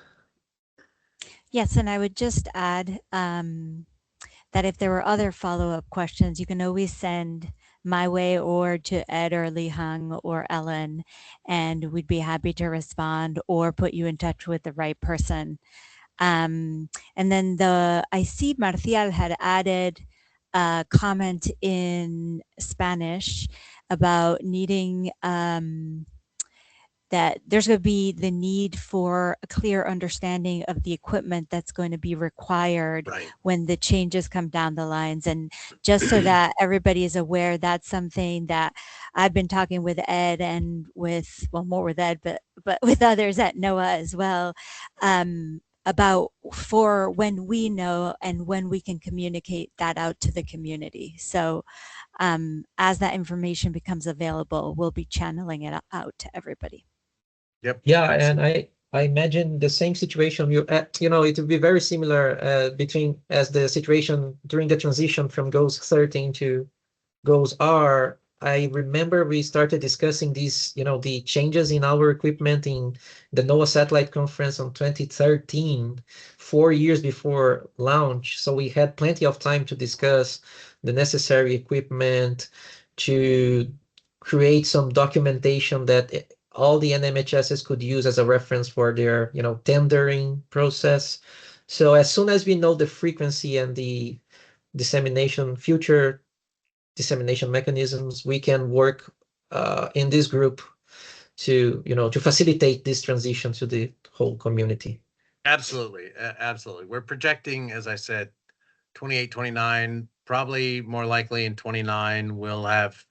Yes, and I would just add that if there were other follow-up questions, you can always send my way or to Ed or Li Hung or Ellen, and we'd be happy to respond or put you in touch with the right person. And then I see Marcial had added a comment in Spanish about needing that there's going to be the need for a clear understanding of the equipment that's going to be required when the changes come down the lines. And just so that everybody is aware, that's something that I've been talking with Ed and with, well, more with Ed, but with others at NOAA as well, about for when we know and when we can communicate that out to the community. So as that information becomes available, we'll be channeling it out to everybody. Yep. Yeah, and I imagine the same situation. It would be very similar between as the situation during the transition from GOES 13 to GOES R. I remember we started discussing these, the changes in our equipment in the NOAA Satellite Conference on 2013, 4 years before launch. So we had plenty of time to discuss the necessary equipment, to create some documentation that all the NMHSs could use as a reference for their, tendering process. So as soon as we know the frequency and the future dissemination mechanisms, we can work in this group to, to facilitate this transition to the whole community. Absolutely. Absolutely. We're projecting, as I said, 28, 29, probably more likely in 29, we'll have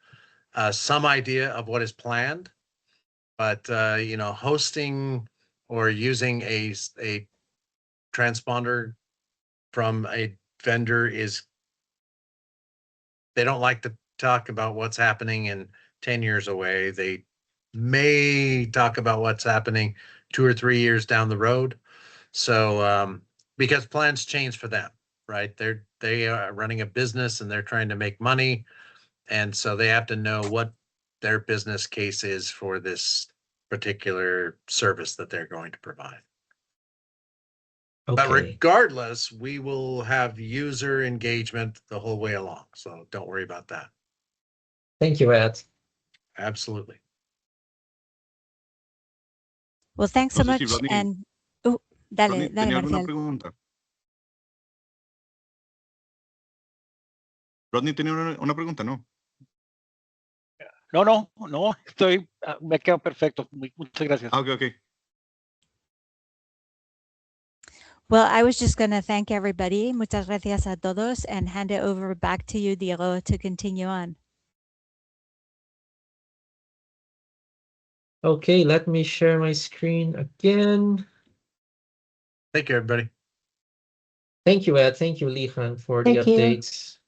some idea of what is planned. But, hosting or using a transponder from a vendor they don't like to talk about what's happening in 10 years away. They may talk about what's happening 2 or 3 years down the road. So, because plans change for them, right? They are running a business and they're trying to make money. And so they have to know what their business case is for this particular service that they're going to provide. Okay. But regardless, we will have user engagement the whole way along. So don't worry about that. Thank you, Ed. Absolutely. Well, thanks so No sé si much. Rodney- And Rodney, dale, ¿tenía alguna Marcial. pregunta? Rodney tenía una pregunta, ¿no? No, me quedo perfecto. Muchas gracias. Okay. Well, I was just going to thank everybody. Muchas gracias a todos, and hand it over back to you, Diego, to continue on. Okay, let me share my screen again. Thank you, everybody. Thank you, Ed. Thank you, Li Hung, for the Thank you. updates.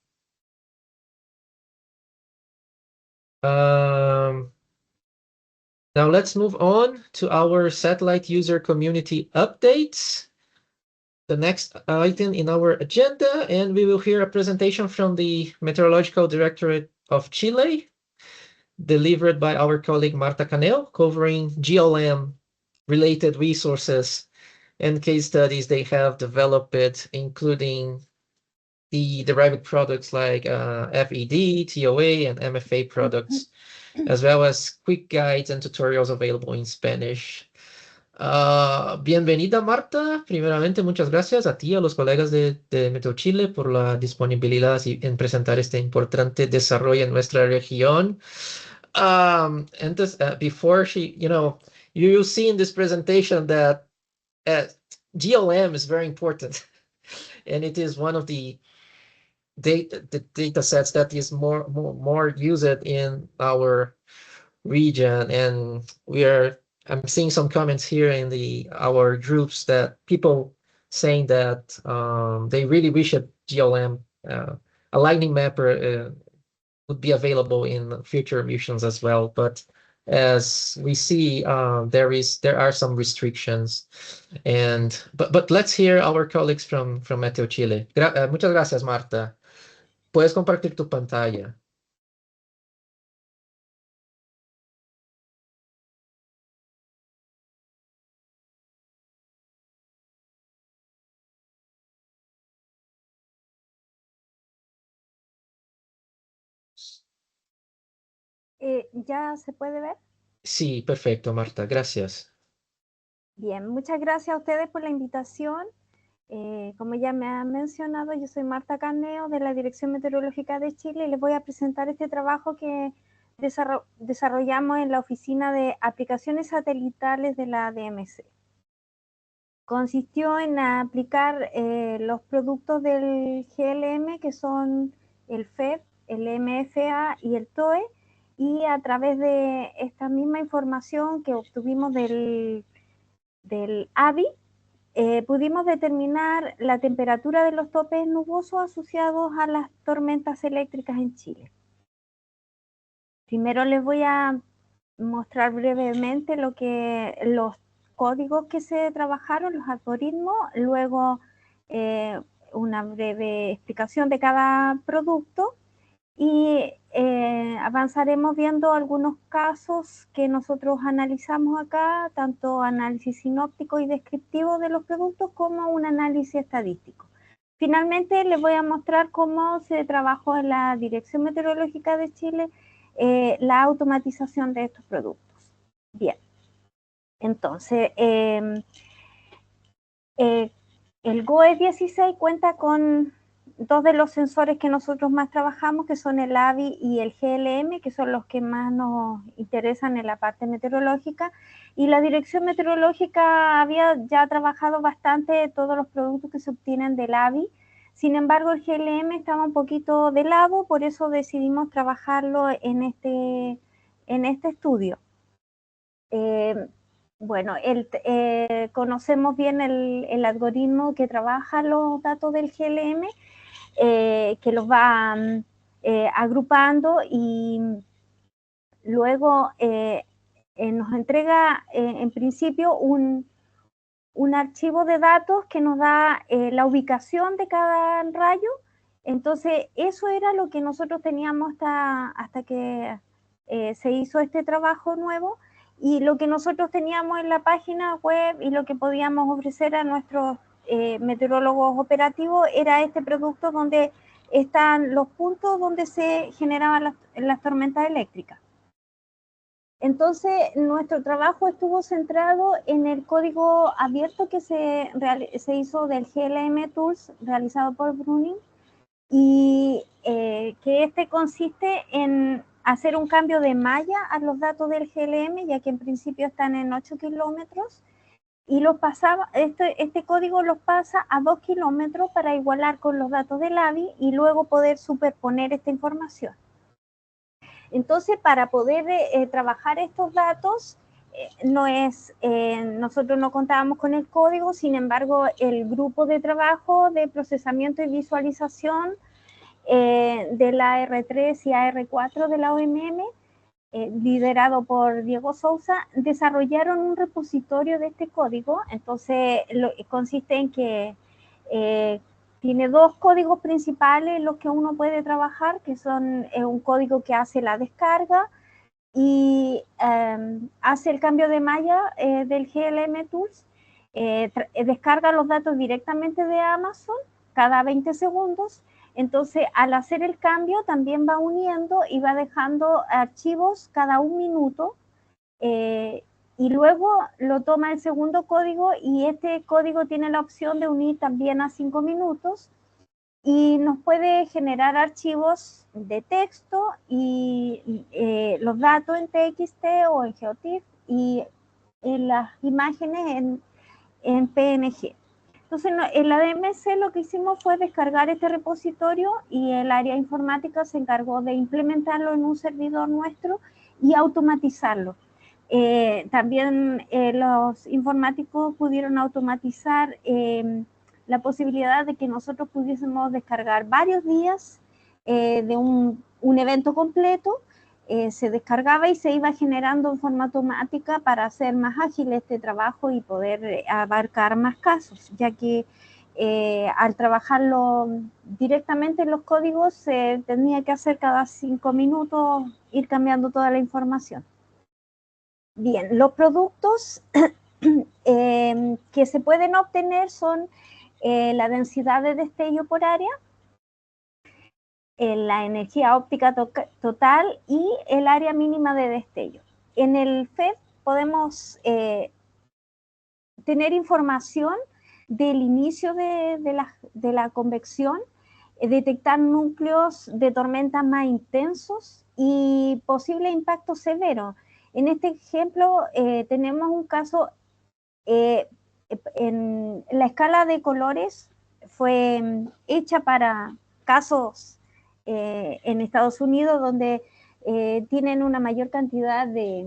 Now let's move on to our satellite user community updates. The next item in our agenda, and we will hear a presentation from the Meteorological Directorate of Chile, delivered by our colleague Marta Canel, covering GLM related resources and case studies they have developed, including the derived products like FED, TOA, and MFA products, as well as quick guides and tutorials available in Spanish. Bienvenida, Marta. Primeramente, muchas gracias a ti y a los colegas de Meteo Chile por la disponibilidad en presentar este importante desarrollo en nuestra región. And this, before she, you see in this presentation that GLM is very important, and it is one of the data sets that is more used in our region. And I'm seeing some comments here in our groups that people saying that they really wish a GLM, a lightning mapper would be available in future missions as well. But as we see, there are some restrictions, but let's hear our colleagues from Meteo Chile. Muchas gracias, Marta. Puedes compartir tu pantalla. ¿Ya se puede ver? Sí, perfecto, Marta, gracias. Bien, muchas gracias a ustedes por la invitación. Como ya me han mencionado, yo soy Marta Caneo de la Dirección Meteorológica de Chile y les voy a presentar este trabajo que desarrollamos en la Oficina de Aplicaciones Satelitales de la DMC. Consistió en aplicar los productos del GLM, que son el FEB, el MFA y el TOE, y a través de esta misma información que obtuvimos del AVI, pudimos determinar la temperatura de los topes nubosos asociados a las tormentas eléctricas en Chile. Primero les voy a mostrar brevemente los códigos que se trabajaron, los algoritmos, luego una breve explicación de cada producto y avanzaremos viendo algunos casos que nosotros analizamos acá, tanto análisis sinóptico y descriptivo de los productos como un análisis estadístico. Finalmente les voy a mostrar cómo se trabajó en la Dirección Meteorológica de Chile la automatización de estos productos. Bien, entonces el GOE 16 cuenta con dos de los sensores que nosotros más trabajamos, que son el AVI y el GLM, que son los que más nos interesan en la parte meteorológica. Y la Dirección Meteorológica había ya trabajado bastante todos los productos que se obtienen del AVI. Sin embargo, el GLM estaba un poquito de lado, por eso decidimos trabajarlo en este estudio. Bueno, conocemos bien el algoritmo que trabaja los datos del GLM, que los va agrupando y luego nos entrega en principio un archivo de datos que nos da la ubicación de cada rayo. Entonces eso era lo que nosotros teníamos hasta que se hizo este trabajo nuevo, y lo que nosotros teníamos en la página web y lo que podíamos ofrecer a nuestros meteorólogos operativos era este producto donde están los puntos donde se generaban las tormentas eléctricas. Entonces, nuestro trabajo estuvo centrado en el código abierto que se hizo del GLM Tools, realizado por Bruning, y que consiste en hacer un cambio de malla a los datos del GLM, ya que en principio están en 8 kilómetros, y este código los pasa a 2 kilómetros para igualar con los datos del AVI y luego poder superponer esta información. Entonces, para poder trabajar estos datos, nosotros no contábamos con el código, sin embargo, el grupo de trabajo de procesamiento y visualización de la R3 y AR4 de la OMM, liderado por Diego Sousa, desarrollaron un repositorio de este código. Entonces, consiste en que tiene dos códigos principales los que uno puede trabajar, que son un código que hace la descarga y hace el cambio de malla del GLM Tools, descarga los datos directamente de Amazon cada 20 segundos. Entonces, al hacer el cambio, también va uniendo y va dejando archivos cada 1 minuto, y luego lo toma el segundo código, y este código tiene la opción de unir también a 5 minutos, y nos puede generar archivos de texto y los datos en TXT o en GeoTIFF, y las imágenes en PNG. Entonces, en la DMC lo que hicimos fue descargar este repositorio, y el área informática se encargó de implementarlo en un servidor nuestro y automatizarlo. También los informáticos pudieron automatizar la posibilidad de que nosotros pudiésemos descargar varios días de un evento completo, se descargaba y se iba generando en forma automática para hacer más ágil este trabajo y poder abarcar más casos, ya que al trabajarlo directamente en los códigos se tenía que hacer cada 5 minutos, ir cambiando toda la información. Bien, los productos que se pueden obtener son la densidad de destello por área, la energía óptica total y el área mínima de destello. En el FED podemos tener información del inicio de la convección, detectar núcleos de tormenta más intensos y posible impacto severo. En este ejemplo tenemos un caso, en la escala de colores fue hecha para casos en Estados Unidos donde tienen una mayor cantidad de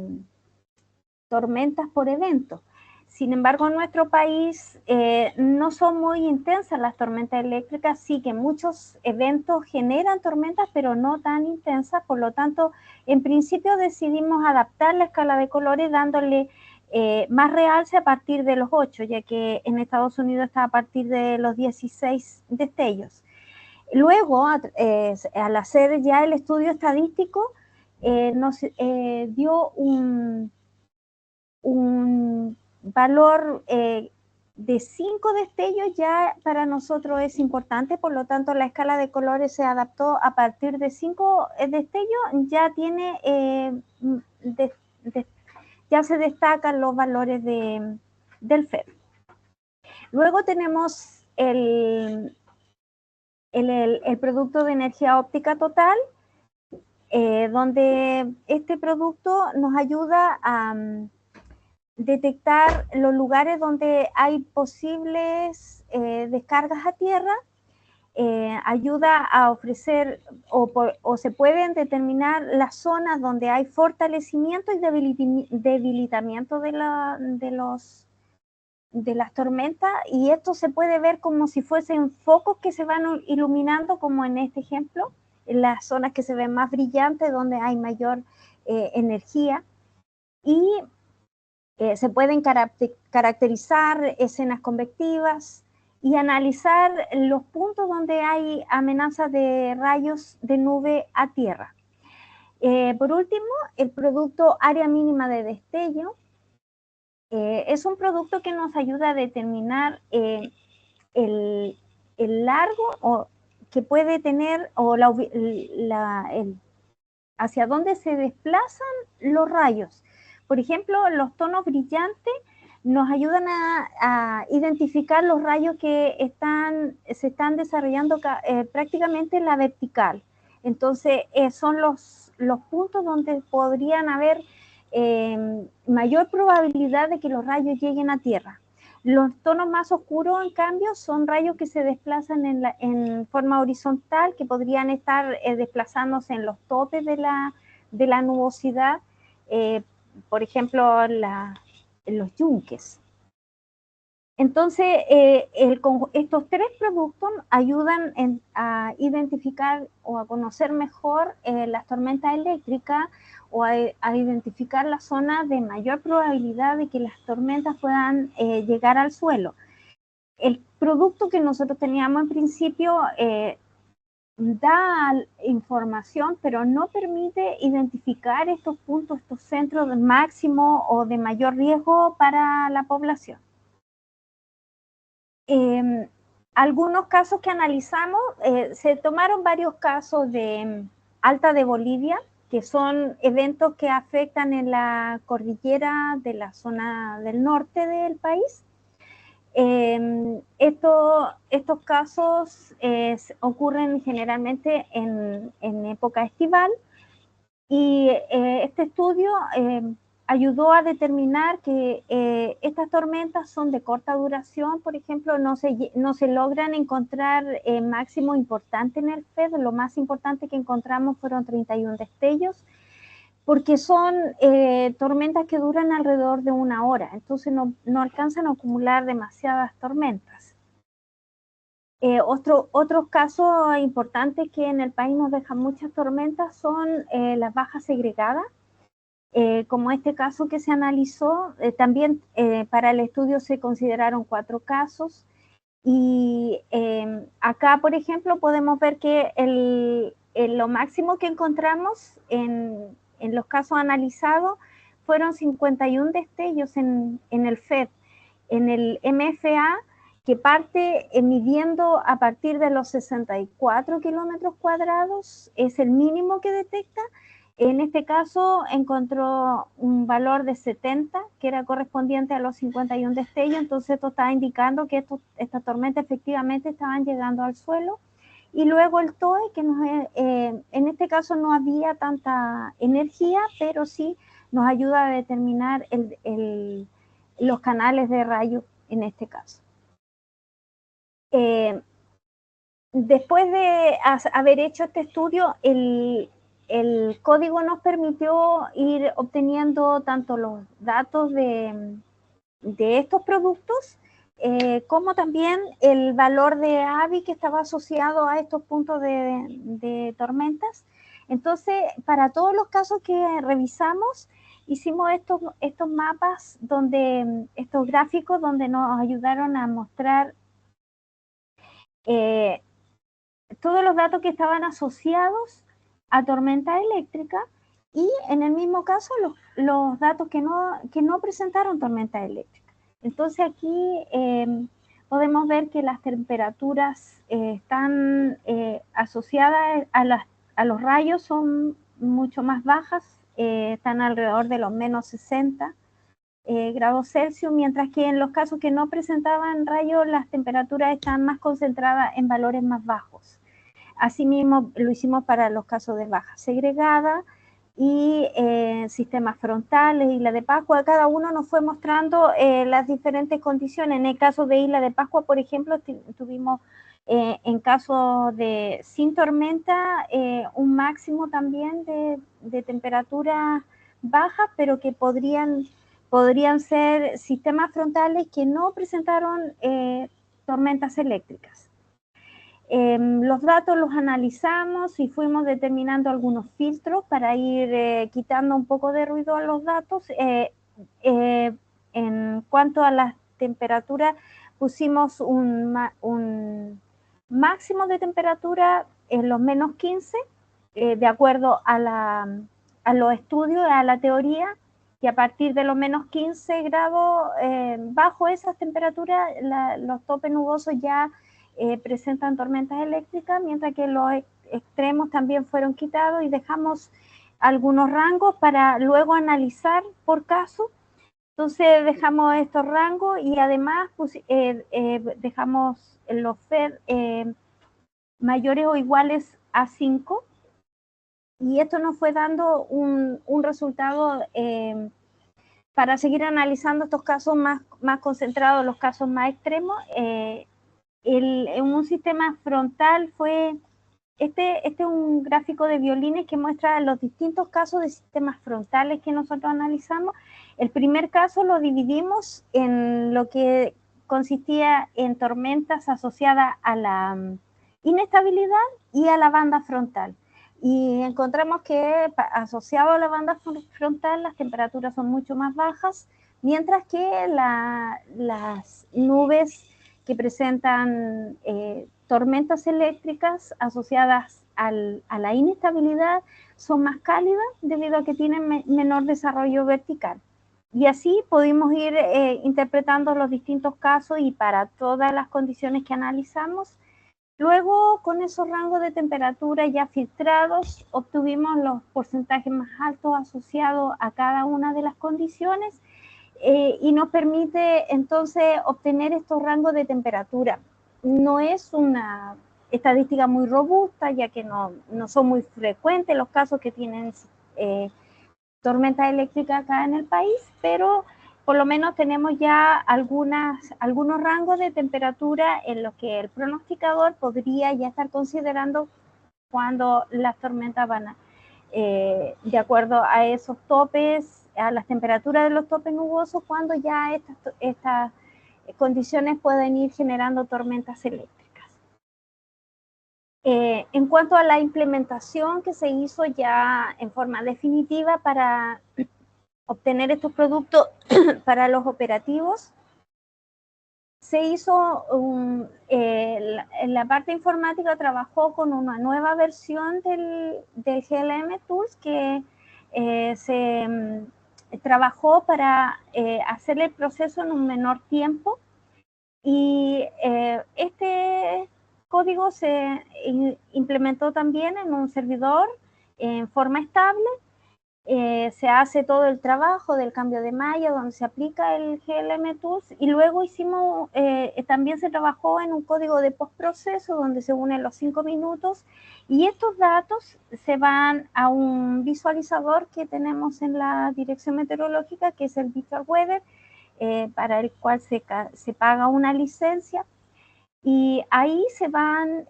tormentas por evento. Sin embargo, en nuestro país no son muy intensas las tormentas eléctricas, sí que muchos eventos generan tormentas, pero no tan intensas. Por lo tanto, en principio decidimos adaptar la escala de colores dándole más realce a partir de los 8, ya que en Estados Unidos está a partir de los 16 destellos. Luego, al hacer ya el estudio estadístico, nos dio un valor de 5 destellos ya para nosotros es importante, por lo tanto la escala de colores se adaptó a partir de 5 destellos, ya tiene, ya se destacan los valores del FED. Luego tenemos el producto de energía óptica total, donde este producto nos ayuda a detectar los lugares donde hay posibles descargas a tierra, ayuda a ofrecer o se pueden determinar las zonas donde hay fortalecimiento y debilitamiento de las tormentas, y esto se puede ver como si fuesen focos que se van iluminando, como en este ejemplo, en las zonas que se ven más brillantes, donde hay mayor energía, y se pueden caracterizar escenas convectivas y analizar los puntos donde hay amenazas de rayos de nube a tierra. Por último, el producto área mínima de destello es un producto que nos ayuda a determinar el largo que puede tener o hacia dónde se desplazan los rayos. Por ejemplo, los tonos brillantes nos ayudan a identificar los rayos que se están desarrollando prácticamente en la vertical. Entonces, son los puntos donde podrían haber mayor probabilidad de que los rayos lleguen a tierra. Los tonos más oscuros, en cambio, son rayos que se desplazan en forma horizontal, que podrían estar desplazándose en los topes de la nubosidad, por ejemplo, en los yunques. Entonces, estos 3 productos ayudan a identificar o a conocer mejor las tormentas eléctricas, o a identificar las zonas de mayor probabilidad de que las tormentas puedan llegar al suelo. El producto que nosotros teníamos en principio da información, pero no permite identificar estos puntos, estos centros de máximo o de mayor riesgo para la población. Algunos casos que analizamos, se tomaron varios casos de Alta de Bolivia, que son eventos que afectan en la cordillera de la zona del norte del país. Estos casos ocurren generalmente en época estival, y este estudio ayudó a determinar que estas tormentas son de corta duración. Por ejemplo, no se logran encontrar máximo importante en el FED. Lo más importante que encontramos fueron 31 destellos, porque son tormentas que duran alrededor de 1 hora, entonces no alcanzan a acumular demasiadas tormentas. Otros casos importantes que en el país nos dejan muchas tormentas son las bajas segregadas, como este caso que se analizó. También para el estudio se consideraron 4 casos. Y acá, por ejemplo, podemos ver que lo máximo que encontramos en los casos analizados fueron 51 destellos en el FED. En el MFA, que parte midiendo a partir de los 64 kilómetros cuadrados, es el mínimo que detecta. En este caso encontró un valor de 70, que era correspondiente a los 51 destellos, entonces esto está indicando que estas tormentas efectivamente estaban llegando al suelo. Y luego el TOE, que en este caso no había tanta energía, pero sí nos ayuda a determinar los canales de rayo en este caso. Después de haber hecho este estudio, el código nos permitió ir obteniendo tanto los datos de estos productos, como también el valor de AVI que estaba asociado a estos puntos de tormentas. Entonces, para todos los casos que revisamos, hicimos estos mapas, estos gráficos donde nos ayudaron a mostrar todos los datos que estaban asociados a tormenta eléctrica y en el mismo caso los datos que no presentaron tormenta eléctrica. Entonces aquí podemos ver que las temperaturas están asociadas a los rayos, son mucho más bajas, están alrededor de los menos 60 grados Celsius, mientras que en los casos que no presentaban rayos, las temperaturas están más concentradas en valores más bajos. Asimismo, lo hicimos para los casos de baja segregada y sistemas frontales, Isla de Pascua. Cada uno nos fue mostrando las diferentes condiciones. En el caso de Isla de Pascua, por ejemplo, tuvimos en caso de sin tormenta un máximo también de temperaturas bajas, pero que podrían ser sistemas frontales que no presentaron tormentas eléctricas. Los datos los analizamos y fuimos determinando algunos filtros para ir quitando un poco de ruido a los datos. En cuanto a las temperaturas, pusimos un máximo de temperatura en los menos 15, de acuerdo a los estudios, a la teoría, que a partir de los menos 15 grados, bajo esas temperaturas, los topes nubosos ya presentan tormentas eléctricas, mientras que los extremos también fueron quitados y dejamos algunos rangos para luego analizar por caso. Entonces dejamos estos rangos y además dejamos los FED mayores o iguales a 5, y esto nos fue dando un resultado para seguir analizando estos casos más concentrados, los casos más extremos. En un sistema frontal este es un gráfico de violines que muestra los distintos casos de sistemas frontales que nosotros analizamos. El primer caso lo dividimos en lo que consistía en tormentas asociadas a la inestabilidad y a la banda frontal. Y encontramos que asociado a la banda frontal las temperaturas son mucho más bajas, mientras que las nubes que presentan tormentas eléctricas asociadas a la inestabilidad son más cálidas debido a que tienen menor desarrollo vertical. Y así pudimos ir interpretando los distintos casos y para todas las condiciones que analizamos. Luego, con esos rangos de temperatura ya filtrados, obtuvimos los porcentajes más altos asociados a cada una de las condiciones y nos permite entonces obtener estos rangos de temperatura. No es una estadística muy robusta, ya que no son muy frecuentes los casos que tienen tormentas eléctricas acá en el país, pero por lo menos tenemos ya algunos rangos de temperatura en los que el pronosticador podría ya estar considerando cuando las tormentas van de acuerdo a esos topes, a las temperaturas de los topes nubosos, cuando ya estas condiciones pueden ir generando tormentas eléctricas. En cuanto a la implementación que se hizo ya en forma definitiva para obtener estos productos para los operativos, se hizo, la parte informática trabajó con una nueva versión del GLM Tools que se trabajó para hacer el proceso en un menor tiempo, y este código se implementó también en un servidor en forma estable. Se hace todo el trabajo del cambio de malla donde se aplica el GLM Tools, y luego hicimos, también se trabajó en un código de postproceso donde se unen los 5 minutos, y estos datos se van a un visualizador que tenemos en la dirección meteorológica, que es el Virtual Weather, para el cual se paga una licencia, y ahí se van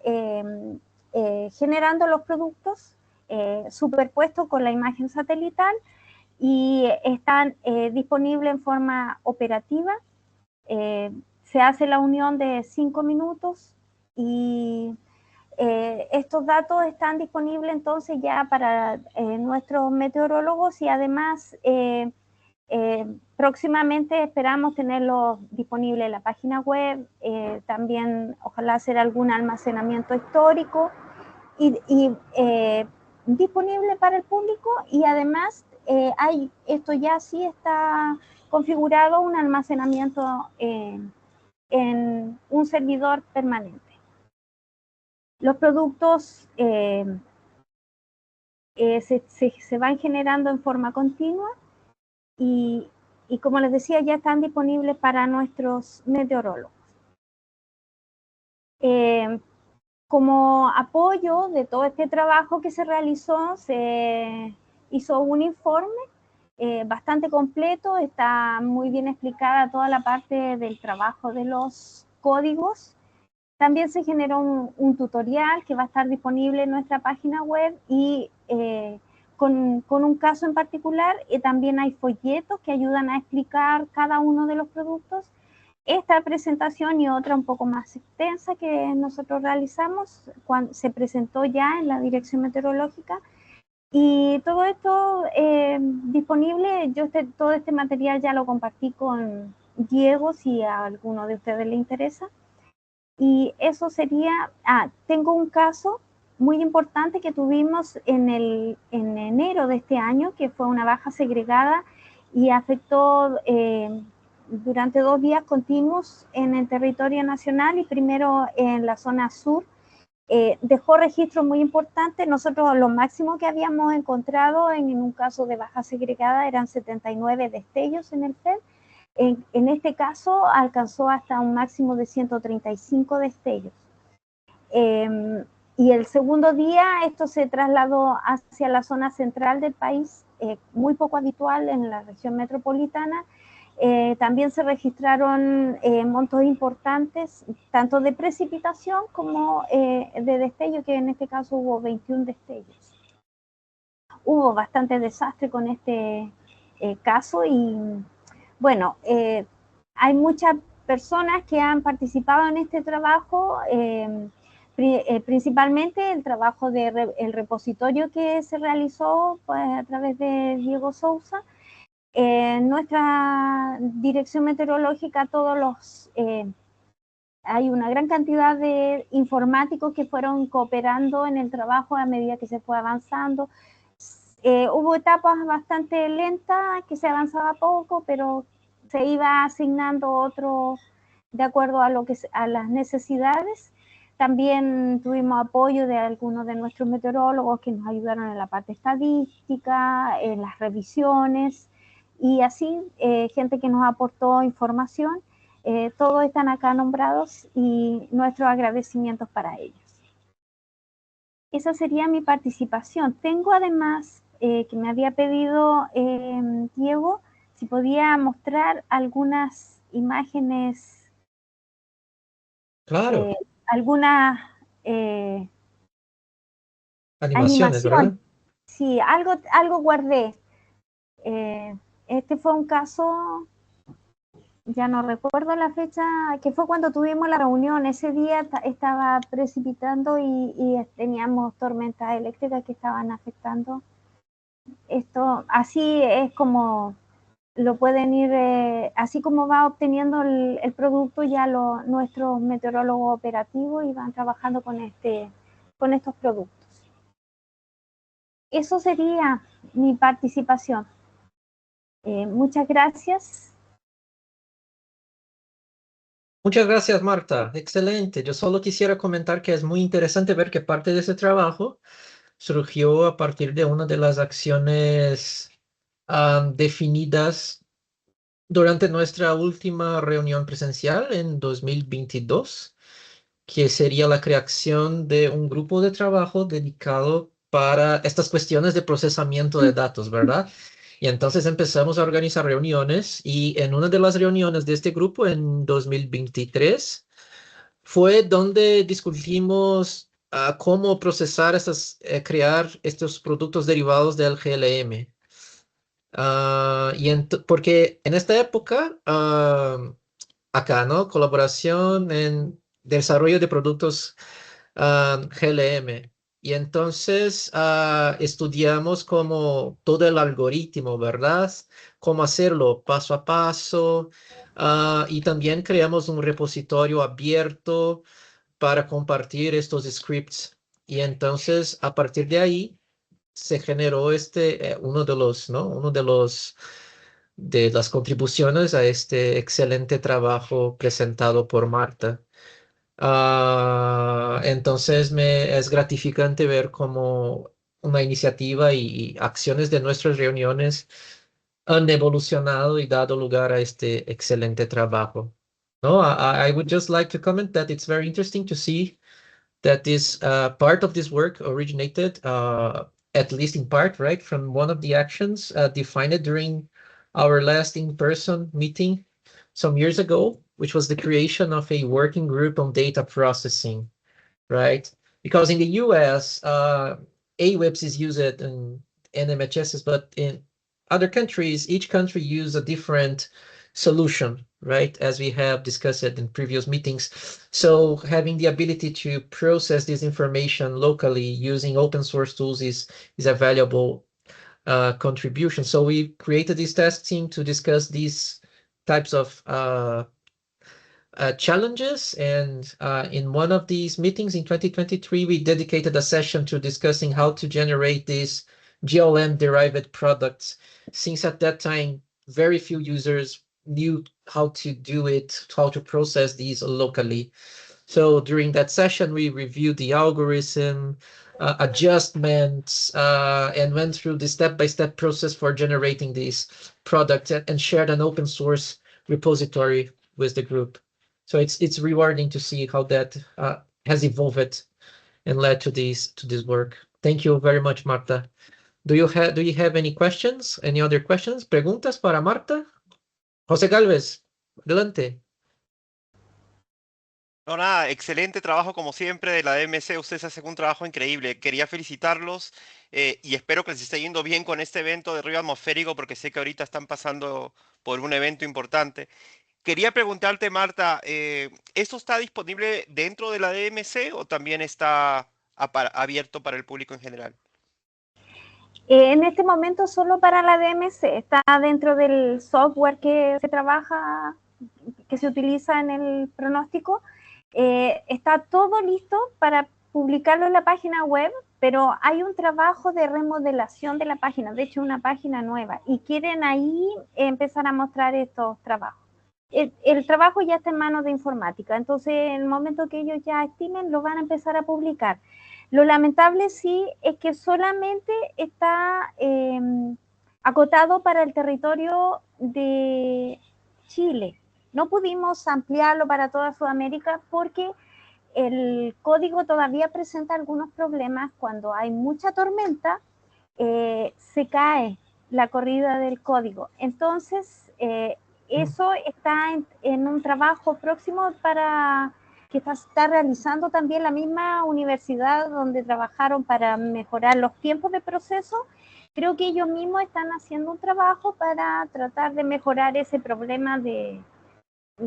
generando los productos superpuestos con la imagen satelital, y están disponibles en forma operativa. Se hace la unión de 5 minutos, y estos datos están disponibles entonces ya para nuestros meteorólogos, y además próximamente esperamos tenerlos disponibles en la página web, también ojalá hacer algún almacenamiento histórico y disponible para el público, y además esto ya sí está configurado, un almacenamiento en un servidor permanente. Los productos se van generando en forma continua, y como les decía, ya están disponibles para nuestros meteorólogos. Como apoyo de todo este trabajo que se realizó, se hizo un informe bastante completo, está muy bien explicada toda la parte del trabajo de los códigos. También se generó un tutorial que va a estar disponible en nuestra página web, y con un caso en particular, también hay folletos que ayudan a explicar cada uno de los productos. Esta presentación y otra un poco más extensa que nosotros realizamos cuando se presentó ya en la dirección meteorológica, y todo esto disponible. Todo este material ya lo compartí con Diego, si a alguno de ustedes le interesa. Y eso sería, tengo un caso muy importante que tuvimos en enero de este año, que fue una baja segregada y afectó durante 2 días continuos en el territorio nacional, y primero en la zona sur. Dejó registros muy importantes. Nosotros lo máximo que habíamos encontrado en un caso de baja segregada eran 79 destellos en el FED. En este caso alcanzó hasta un máximo de 135 destellos. Y el segundo día esto se trasladó hacia la zona central del país, muy poco habitual en la región metropolitana. También se registraron montos importantes, tanto de precipitación como de destello, que en este caso hubo 21 destellos. Hubo bastante desastre con este caso, y bueno, hay muchas personas que han participado en este trabajo, principalmente el trabajo del repositorio que se realizó pues, a través de Diego Sousa. Nuestra dirección meteorológica, hay una gran cantidad de informáticos que fueron cooperando en el trabajo a medida que se fue avanzando. Hubo etapas bastante lentas, que se avanzaba poco, pero se iba asignando otro de acuerdo a las necesidades. También tuvimos apoyo de algunos de nuestros meteorólogos que nos ayudaron en la parte estadística, en las revisiones, y así gente que nos aportó información. Todos están acá nombrados, y nuestros agradecimientos para ellos. Esa sería mi participación. Tengo además, que me había pedido Diego, si podía mostrar algunas imágenes, Claro, algunas animaciones, ¿verdad? Sí, algo guardé. Este fue un caso ya no recuerdo la fecha, que fue cuando tuvimos la reunión. Ese día estaba precipitando y teníamos tormentas eléctricas que estaban afectando. Esto, así es como lo pueden ir, así como va obteniendo el producto ya nuestros meteorólogos operativos y van trabajando con estos productos. Eso sería mi participación. Muchas gracias. Muchas gracias, Marta. Excelente. Yo solo quisiera comentar que es muy interesante ver que parte de ese trabajo surgió a partir de una de las acciones definidas durante nuestra última reunión presencial en 2022, que sería la creación de un grupo de trabajo dedicado para estas cuestiones de procesamiento de datos, ¿verdad? Y entonces empezamos a organizar reuniones y en una de las reuniones de este grupo en 2023 fue donde discutimos cómo procesar crear estos productos derivados del GLM. Porque en esta época, acá, ¿no? Colaboración en desarrollo de productos GLM. Y entonces estudiamos como todo el algoritmo, ¿verdad? Cómo hacerlo paso a paso. Y también creamos un repositorio abierto para compartir estos scripts. Y entonces, a partir de ahí, se generó uno de los, ¿no? Uno de las contribuciones a este excelente trabajo presentado por Marta. Entonces es gratificante ver cómo una iniciativa y acciones de nuestras reuniones han evolucionado y dado lugar a este excelente trabajo. No, I would just like to comment that it's very interesting to see that this part of this work originated, at least in part, right, from one of the actions defined during our last in-person meeting some years ago, which was the creation of a working group on data processing, right? Because in the US, AWIPS is used in NMHSs, but in other countries, each country uses a different solution, right? As we have discussed it in previous meetings. So having the ability to process this information locally using open source tools is a valuable contribution. So we created this task team to discuss these types of challenges. And in one of these meetings in 2023, we dedicated a session to discussing how to generate these GLM-derived products, since at that time, very few users knew how to do it, how to process these locally. So during that session, we reviewed the algorithm, adjustments, and went through the step-by-step process for generating these products and shared an open source repository with the group. So it's rewarding to see how that has evolved and led to this work. Thank you very much, Marta. Do you have any questions? Any other questions? Preguntas para Marta? José Galvez, adelante. No, nada, excelente trabajo como siempre de la DMC. Ustedes hacen un trabajo increíble. Quería felicitarlos y espero que les esté yendo bien con este evento de ruido atmosférico porque sé que ahorita están pasando por un evento importante. Quería preguntarte, Marta, ¿esto está disponible dentro de la DMC o también está abierto para el público en general? En este momento solo para la DMC, está dentro del software que se trabaja, que se utiliza en el pronóstico. Está todo listo para publicarlo en la página web, pero hay un trabajo de remodelación de la página, de hecho una página nueva, y quieren ahí empezar a mostrar estos trabajos. El trabajo ya está en manos de informática, entonces en el momento que ellos ya estimen lo van a empezar a publicar. Lo lamentable sí es que solamente está acotado para el territorio de Chile. No pudimos ampliarlo para toda Sudamérica porque el código todavía presenta algunos problemas. Cuando hay mucha tormenta, se cae la corrida del código. Entonces, eso está en un trabajo próximo que está realizando también la misma universidad donde trabajaron para mejorar los tiempos de proceso. Creo que ellos mismos están haciendo un trabajo para tratar de mejorar ese problema de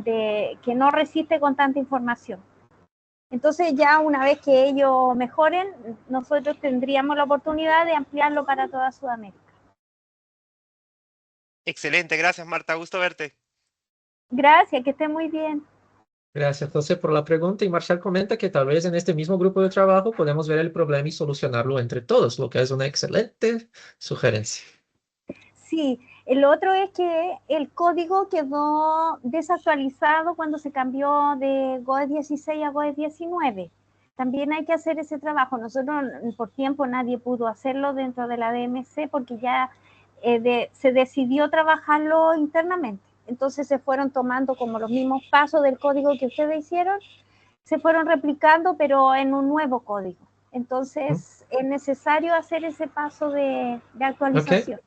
que no resiste con tanta información. Entonces ya una vez que ellos mejoren, nosotros tendríamos la oportunidad de ampliarlo para toda Sudamérica. Excelente, gracias Marta, gusto verte. Gracias, que esté muy bien. Gracias, José, por la pregunta. Y Marcial comenta que tal vez en este mismo grupo de trabajo podemos ver el problema y solucionarlo entre todos, lo que es una excelente sugerencia. Sí, el otro es que el código quedó desactualizado cuando se cambió de GOE 16 a GOE 19. También hay que hacer ese trabajo. Nosotros por tiempo nadie pudo hacerlo dentro de la DMC porque ya se decidió trabajarlo internamente. Entonces se fueron tomando como los mismos pasos del código que ustedes hicieron, se fueron replicando, pero en un nuevo código. Entonces es necesario hacer ese paso de actualización. Ok,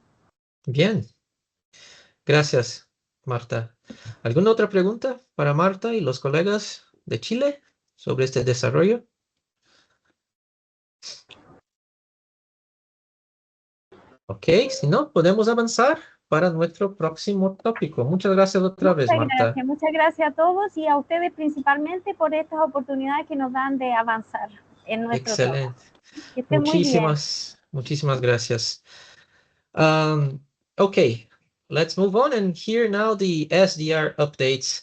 bien. Gracias, Marta. ¿Alguna otra pregunta para Marta y los colegas de Chile sobre este desarrollo? Ok, si no, podemos avanzar para nuestro próximo tópico. Muchas gracias otra vez, Marta. Muchas gracias a todos y a ustedes principalmente por estas oportunidades que nos dan de avanzar en nuestro trabajo. Excelente. Que estén muy bien. Muchísimas gracias. Okay, let's move on and hear now the SDR updates,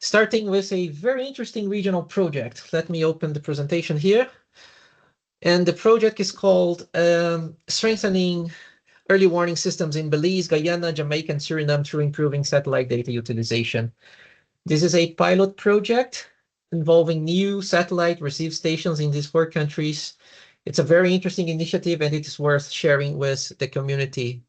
starting with a very interesting regional project. Let me open the presentation here. And the project is called Strengthening Early Warning Systems in Belize, Guyana, Jamaica, and Suriname through Improving Satellite Data Utilization. This is a pilot project involving new satellite receive stations in these 4 countries. It's a very interesting initiative and it is worth sharing with the community.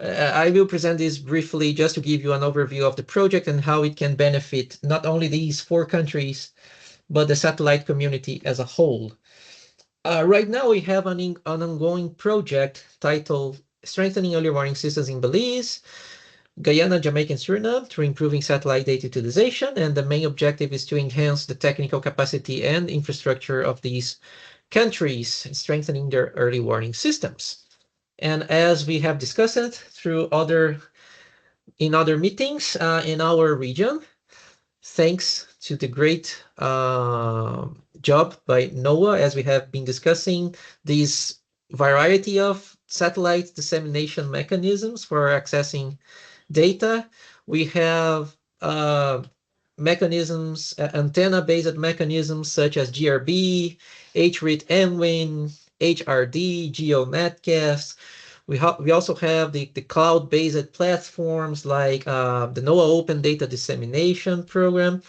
I will present this briefly just to give you an overview of the project and how it can benefit not only these 4 countries, but the satellite community as a whole. Right now, we have an ongoing project titled Strengthening Early Warning Systems in Belize, Guyana, Jamaica, and Suriname through improving satellite data utilization. And the main objective is to enhance the technical capacity and infrastructure of these countries, strengthening their early warning systems. And as we have discussed it in other meetings in our region, thanks to the great job by NOAA, as we have been discussing, this variety of satellite dissemination mechanisms for accessing data. We have mechanisms, antenna-based mechanisms such as GRB, HRIT MWIN, HRD, GEONETCast. We also have the cloud-based platforms like the NOAA Open Data Dissemination Program,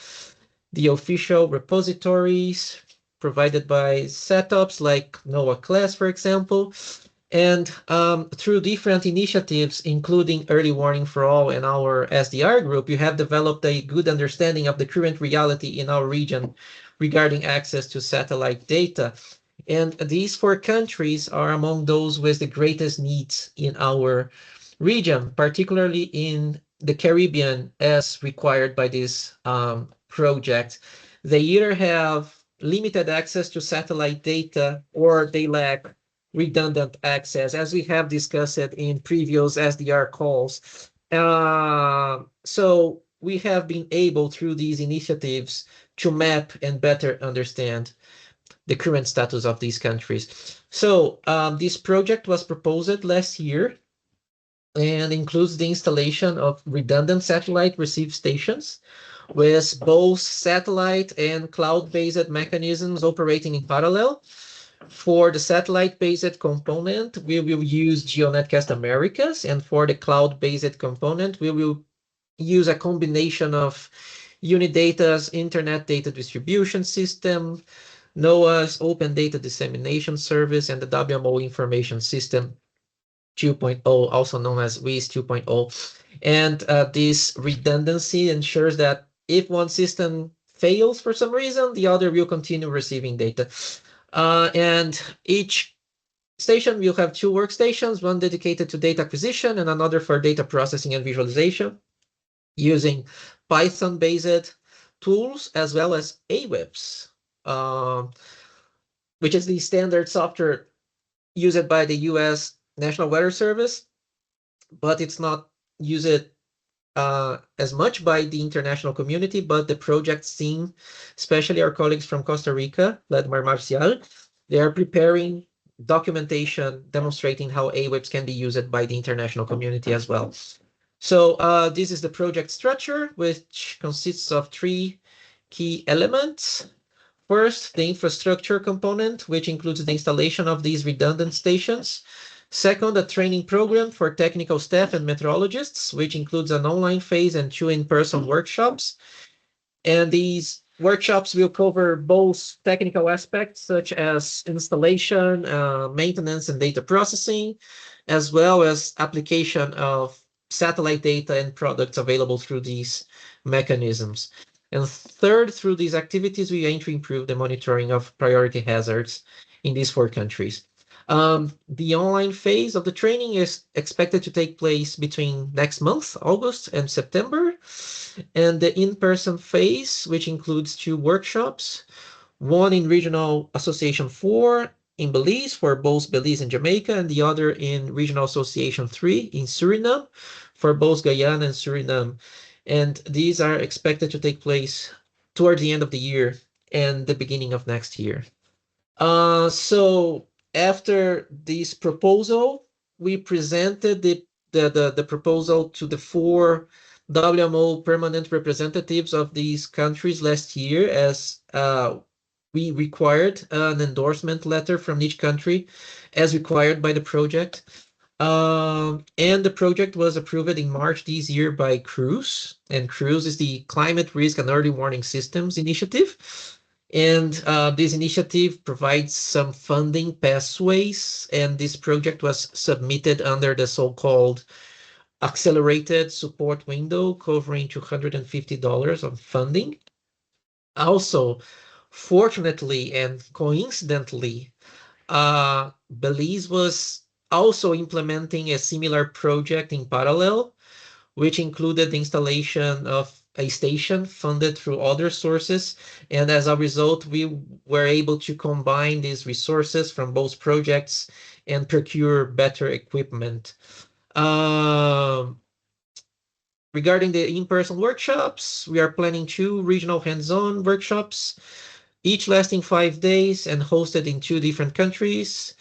the official repositories provided by Satops like NOAA Class, for example, and through different initiatives, including Early Warning for All and our SDR group, you have developed a good understanding of the current reality in our region regarding access to satellite data. And these 4 countries are among those with the greatest needs in our region, particularly in the Caribbean, as required by this project. They either have limited access to satellite data or they lack redundant access, as we have discussed it in previous SDR calls. So we have been able, through these initiatives, to map and better understand the current status of these countries. So this project was proposed last year and includes the installation of redundant satellite receive stations with both satellite and cloud-based mechanisms operating in parallel. For the satellite-based component, we will use GEONETCast-Americas, and for the cloud-based component, we will use a combination of Unidata's Internet Data Distribution System, NOAA's Open Data Dissemination Service, and the WMO Information System 2.0, also known as WIS 2.0. And this redundancy ensures that if one system fails for some reason, the other will continue receiving data. And each station will have 2 workstations, one dedicated to data acquisition and another for data processing and visualization, using Python-based tools as well as AWIPS, which is the standard software used by the US National Weather Service, but it's not used as much by the international community, but the project team, especially our colleagues from Costa Rica, led by Marcial, they are preparing documentation demonstrating how AWIPs can be used by the international community as well. So this is the project structure, which consists of 3 key elements. First, the infrastructure component, which includes the installation of these redundant stations. Second, a training program for technical staff and meteorologists, which includes an online phase and 2 in-person workshops. And these workshops will cover both technical aspects such as installation, maintenance, and data processing, as well as application of satellite data and products available through these mechanisms. And third, through these activities, we aim to improve the monitoring of priority hazards in these 4 countries. The online phase of the training is expected to take place between next month, August, and September. And the in-person phase, which includes 2 workshops, one in Regional Association 4 in Belize for both Belize and Jamaica, and the other in Regional Association 3 in Suriname for both Guyana and Suriname. And these are expected to take place toward the end of the year and the beginning of next year. So after this proposal, we presented the proposal to the 4 WMO permanent representatives of these countries last year, as we required an endorsement letter from each country as required by the project. And the project was approved in March this year by CRUISE, and CRUISE is the Climate Risk and Early Warning Systems Initiative. And this initiative provides some funding pathways, and this project was submitted under the so-called accelerated support window, covering $250 of funding. Also, fortunately and coincidentally, Belize was also implementing a similar project in parallel, which included the installation of a station funded through other sources. And as a result, we were able to combine these resources from both projects and procure better equipment. Regarding the in-person workshops, we are planning 2 regional hands-on workshops, each lasting 5 days and hosted in 2 different countries.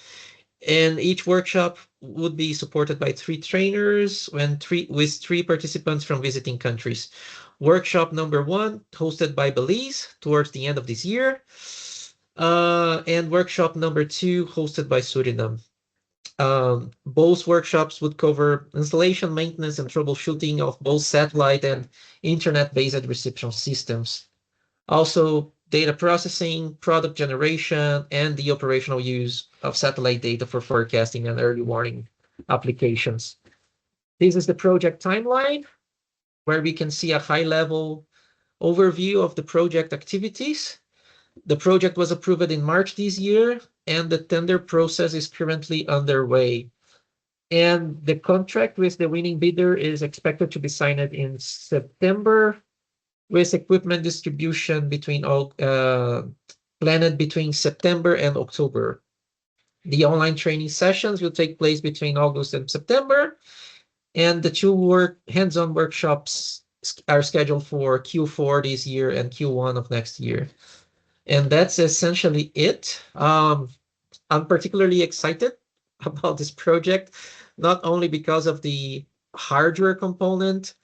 And each workshop would be supported by 3 trainers with 3 participants from visiting countries. Workshop number 1, hosted by Belize towards the end of this year. And workshop number 2, hosted by Suriname. Both workshops would cover installation, maintenance, and troubleshooting of both satellite and internet-based reception systems. Also, data processing, product generation, and the operational use of satellite data for forecasting and early warning applications. This is the project timeline, where we can see a high-level overview of the project activities. The project was approved in March this year, and the tender process is currently underway. And the contract with the winning bidder is expected to be signed in September, with equipment distribution planned between September and October. The online training sessions will take place between August and September, and the 2 hands-on workshops are scheduled for Q4 this year and Q1 of next year. And that's essentially it. I'm particularly excited about this project, not only because of the hardware component,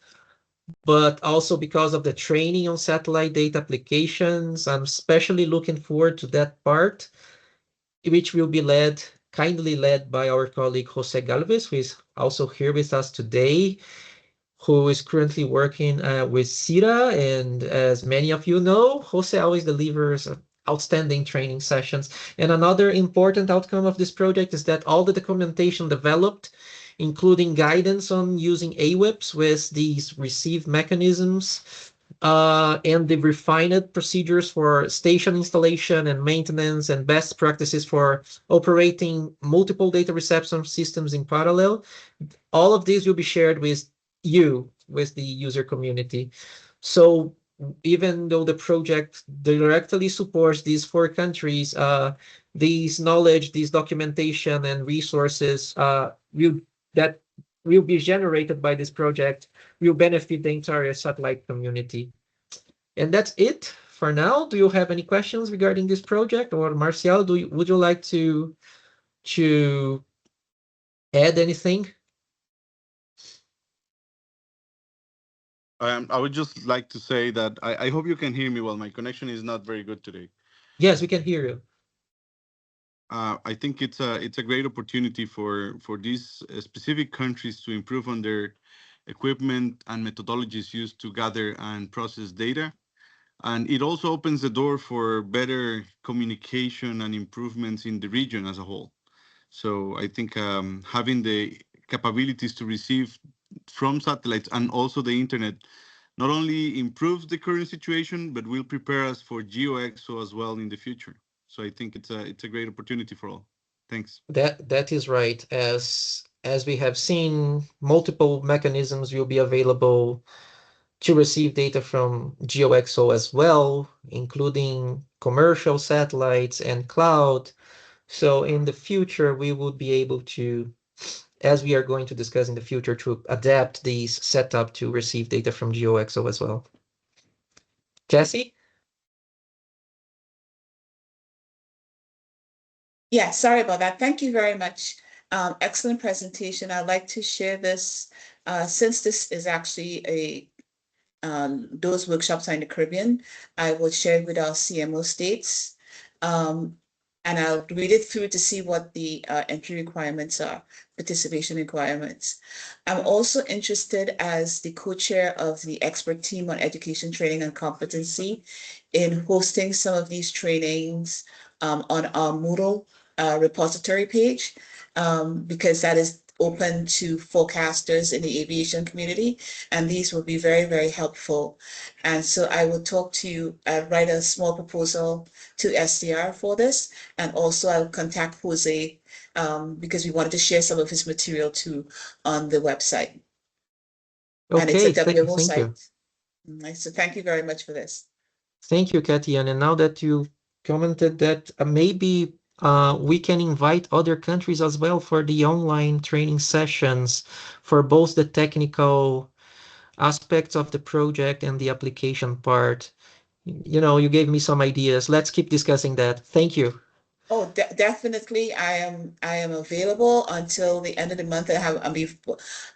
but also because of the training on satellite data applications. I'm especially looking forward to that part, which will be kindly led by our colleague Jose Galvez, who is also here with us today, who is currently working with CIRA. And as many of you know, Jose always delivers outstanding training sessions. And another important outcome of this project is that all the documentation developed, including guidance on using AWIPs with these receive mechanisms, and the refined procedures for station installation and maintenance and best practices for operating multiple data reception systems in parallel. All of these will be shared with the user community. So even though the project directly supports these 4 countries, these knowledge, these documentation and resources that will be generated by this project will benefit the entire satellite community. And that's it for now. Do you have any questions regarding this project? Or Marcial, would you like to add anything? I would just like to say that I hope you can hear me well. My connection is not very good today. Yes, we can hear you. I think it's a great opportunity for these specific countries to improve on their equipment and methodologies used to gather and process data. And it also opens the door for better communication and improvements in the region as a whole. So I think having the capabilities to receive from satellites and also the internet not only improves the current situation, but will prepare us for GeoXO as well in the future. So I think it's a great opportunity for all. Thanks. That is right. As we have seen, multiple mechanisms will be available to receive data from GeoXO as well, including commercial satellites and cloud. So in the future, we would be able to, as we are going to discuss in the future, to adapt these setup to receive data from GeoXO as well. Jesse? Yeah, sorry about that. Thank you very much. Excellent presentation. I'd like to share this, since this is actually those workshops are in the Caribbean, I will share it with our CMO states. And I'll read it through to see what the entry requirements are, participation requirements. I'm also interested as the co-chair of the expert team on education, training, and competency in hosting some of these trainings on our Moodle repository page, because that is open to forecasters in the aviation community, and these will be very, very helpful. And so I will talk to you, write a small proposal to SDR for this, and also I'll contact Jose because we wanted to share some of his material too on the website. Okay, and it's a WMO thank you. site. So thank you very much for this. Thank you, Katian. And now that you commented that maybe we can invite other countries as well for the online training sessions for both the technical aspects of the project and the application part. You know, you gave me some ideas. Let's keep discussing that. Thank you. Oh, definitely. I am available until the end of the month.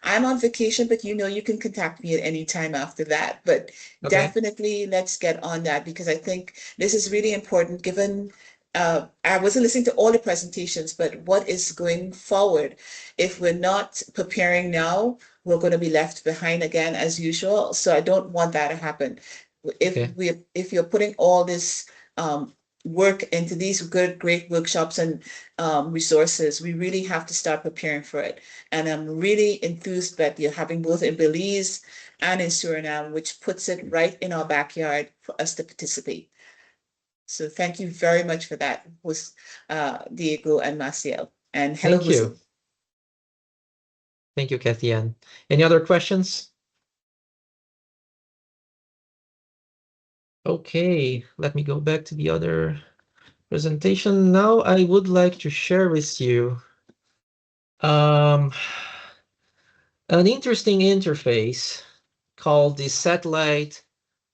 I'm on vacation, but you can contact me at any time after that. But Okay. definitely let's get on that, because I think this is really important given I wasn't listening to all the presentations, but what is going forward? If we're not preparing now, we're going to be left behind again as usual. So I don't want that to happen. Okay. If you're putting all this work into these great workshops and resources, we really have to start preparing for it. And I'm really enthused that you're having both in Belize and in Suriname, which puts it right in our backyard for us to participate. So thank you very much for that, Diego and Marcial. And hello, Thank you. Thank you, Katian. Any other questions? Okay, let me go back to the other presentation. Now I would like to share with you an interesting interface called the Satellite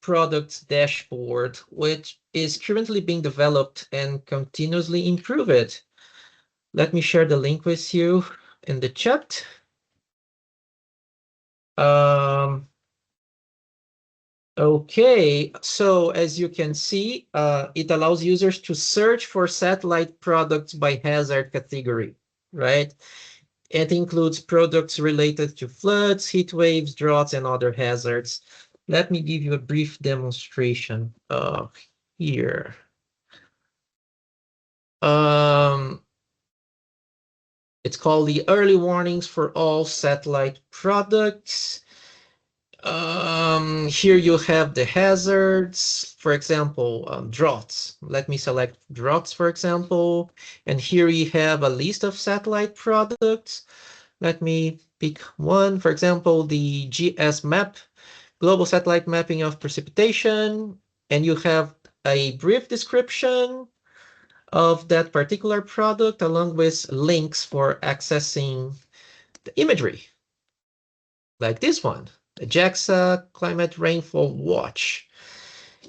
Products Dashboard, which is currently being developed and continuously improved. Let me share the link with you in the chat. Okay, so as you can see, it allows users to search for satellite products by hazard category, right? It includes products related to floods, heat waves, droughts, and other hazards. Let me give you a brief demonstration here. It's called the Early Warnings for All Satellite Products. Here you have the hazards, for example, droughts. Let me select droughts, for example. And here you have a list of satellite products. Let me pick one, for example, the GS map, Global Satellite Mapping of Precipitation. And you have a brief description of that particular product along with links for accessing the imagery. like this one, the JAXA Climate Rainfall Watch.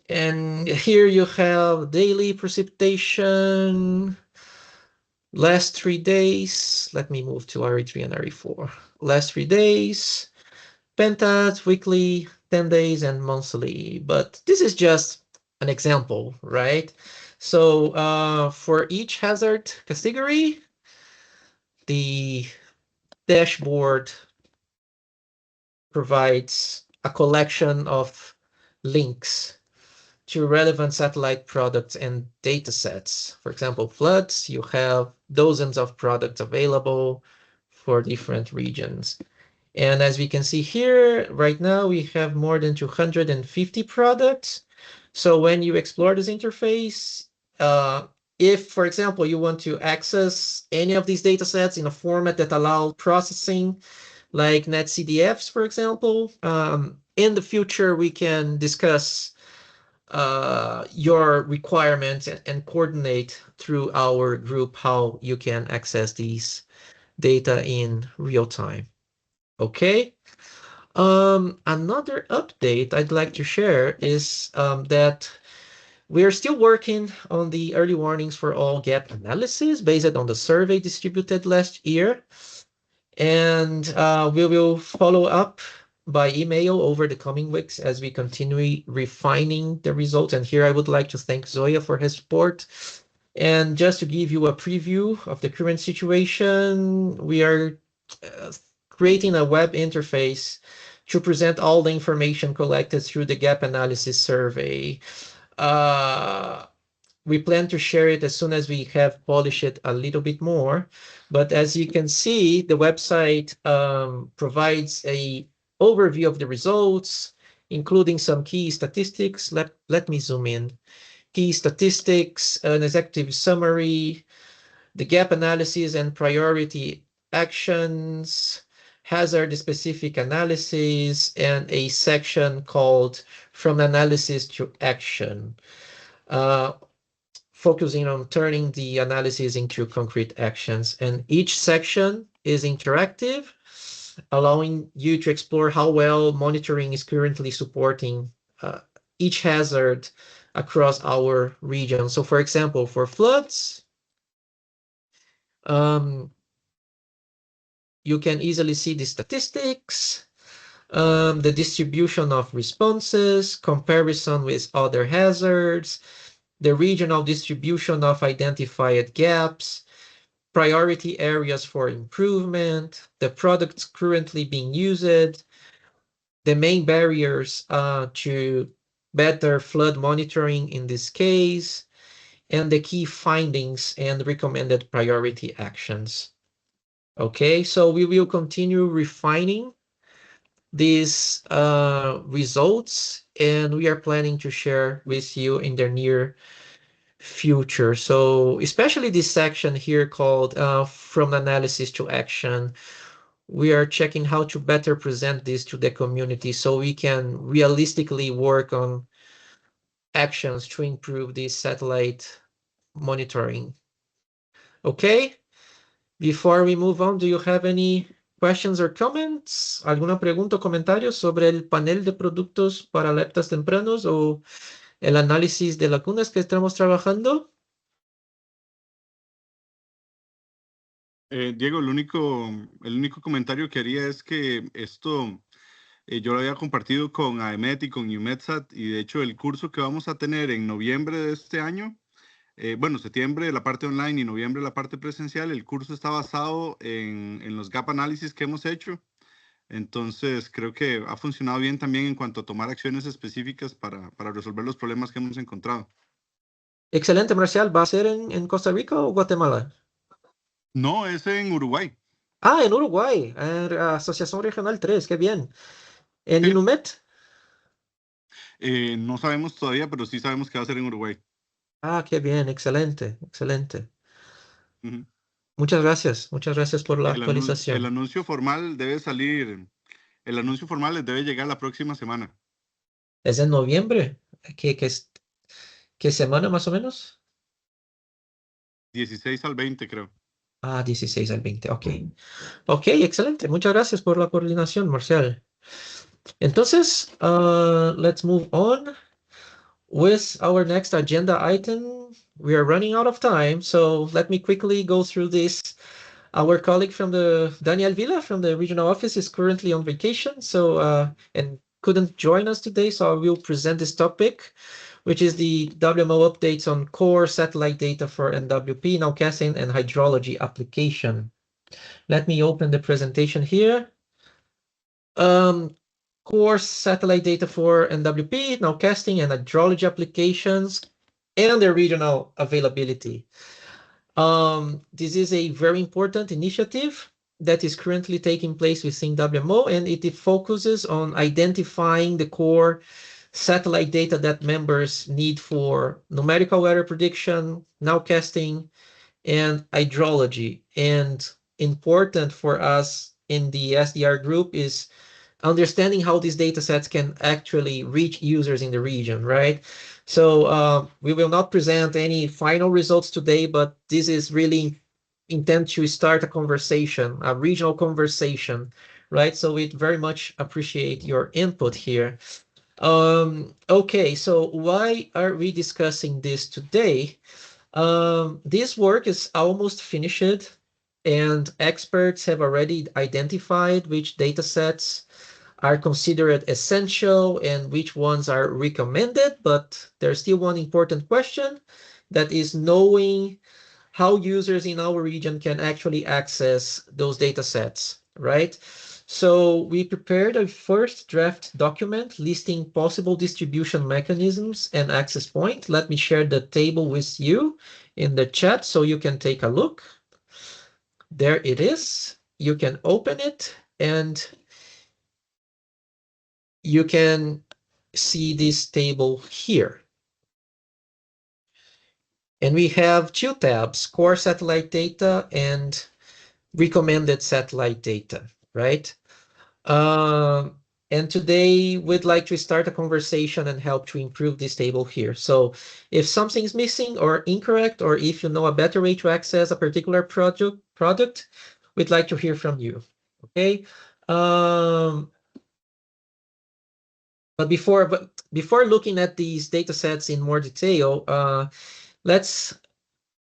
And here you have daily precipitation, last 3 days. Let me move to RA3 and RA4. Last 3 days, pentats, weekly, 10 days, and monthly. But this is just an example, right? So for each hazard category, the dashboard provides a collection of links to relevant satellite products and data sets. For example, floods, you have dozens of products available for different regions. And as we can see here, right now we have more than 250 products. So when you explore this interface, if, for example, you want to access any of these data sets in a format that allows processing, like NetCDFs, for example, in the future, we can discuss your requirements and coordinate through our group how you can access these data in real time. Okay. Another update I'd like to share is that we are still working on the early warnings for all gap analysis based on the survey distributed last year. And we will follow up by email over the coming weeks as we continue refining the results. And here I would like to thank Zoya for her support. And just to give you a preview of the current situation, we are creating a web interface to present all the information collected through the gap analysis survey. We plan to share it as soon as we have polished it a little bit more. But as you can see, the website provides an overview of the results, including some key statistics. Let me zoom in. Key statistics, an executive summary, the gap analysis and priority actions, hazard-specific analysis, and a section called From Analysis to Action, focusing on turning the analysis into concrete actions. And each section is interactive, allowing you to explore how well monitoring is currently supporting each hazard across our region. So for example, for floods, you can easily see the statistics, the distribution of responses, comparison with other hazards, the regional distribution of identified gaps, priority areas for improvement, the products currently being used, the main barriers to better flood monitoring in this case, and the key findings and recommended priority actions. Okay, so we will continue refining these results, and we are planning to share with you in the near future. So especially this section here called From Analysis to Action, we are checking how to better present this to the community so we can realistically work on actions to improve this satellite monitoring. Okay, before we move on, do you have any questions or comments? ¿Alguna pregunta o comentario sobre el panel de productos para alertas tempranos o el análisis de lagunas que estamos trabajando? Diego, el único comentario que haría es que esto yo lo había compartido con AEMET y con UMETSAT, y de hecho el curso que vamos a tener en noviembre de este año, bueno, septiembre la parte online y noviembre la parte presencial, el curso está basado en los gap análisis que hemos hecho. Entonces creo que ha funcionado bien también en cuanto a tomar acciones específicas para resolver los problemas que hemos encontrado. Excelente, Marcial. ¿Va a ser en Costa Rica o Guatemala? No, es en Uruguay. Ah, en Uruguay, Asociación Regional 3, qué bien. ¿En Sí. Inumet? No sabemos todavía, pero sí sabemos que va a ser en Uruguay. Ah, qué bien, excelente, excelente. Ujú. Muchas gracias por la actualización. El anuncio formal debe salir, el anuncio formal les debe llegar la próxima semana. ¿Es en noviembre? ¿Qué semana más o menos? 16 al 20, creo. 16 al 20, ok. Ok, excelente. Muchas gracias por la coordinación, Marcial. Entonces, let's move on with our next agenda item. We are running out of time, so let me quickly go through this. Our colleague from Daniel Villa from the regional office is currently on vacation, and couldn't join us today, so I will present this topic, which is the WMO updates on core satellite data for NWP, nowcasting, and hydrology application. Let me open the presentation here. Core satellite data for NWP, nowcasting, and hydrology applications, and their regional availability. This is a very important initiative that is currently taking place within WMO, and it focuses on identifying the core satellite data that members need for numerical weather prediction, nowcasting, and hydrology. And important for us in the SDR group is understanding how these data sets can actually reach users in the region, right? So we will not present any final results today, but this is really intent to start a conversation, a regional conversation, right? So we very much appreciate your input here. Okay, so why are we discussing this today? This work is almost finished, and experts have already identified which data sets are considered essential and which ones are recommended, but there's still one important question, that is knowing how users in our region can actually access those data sets, right? So we prepared a first draft document listing possible distribution mechanisms and access point. Let me share the table with you in the chat so you can take a look. There it is. You can open it and you can see this table here. And we have two tabs, core satellite data and recommended satellite data, right? And today we'd like to start a conversation and help to improve this table here. So if something's missing or incorrect, or if you know a better way to access a particular product, we'd like to hear from you, okay? But before looking at these data sets in more detail, let's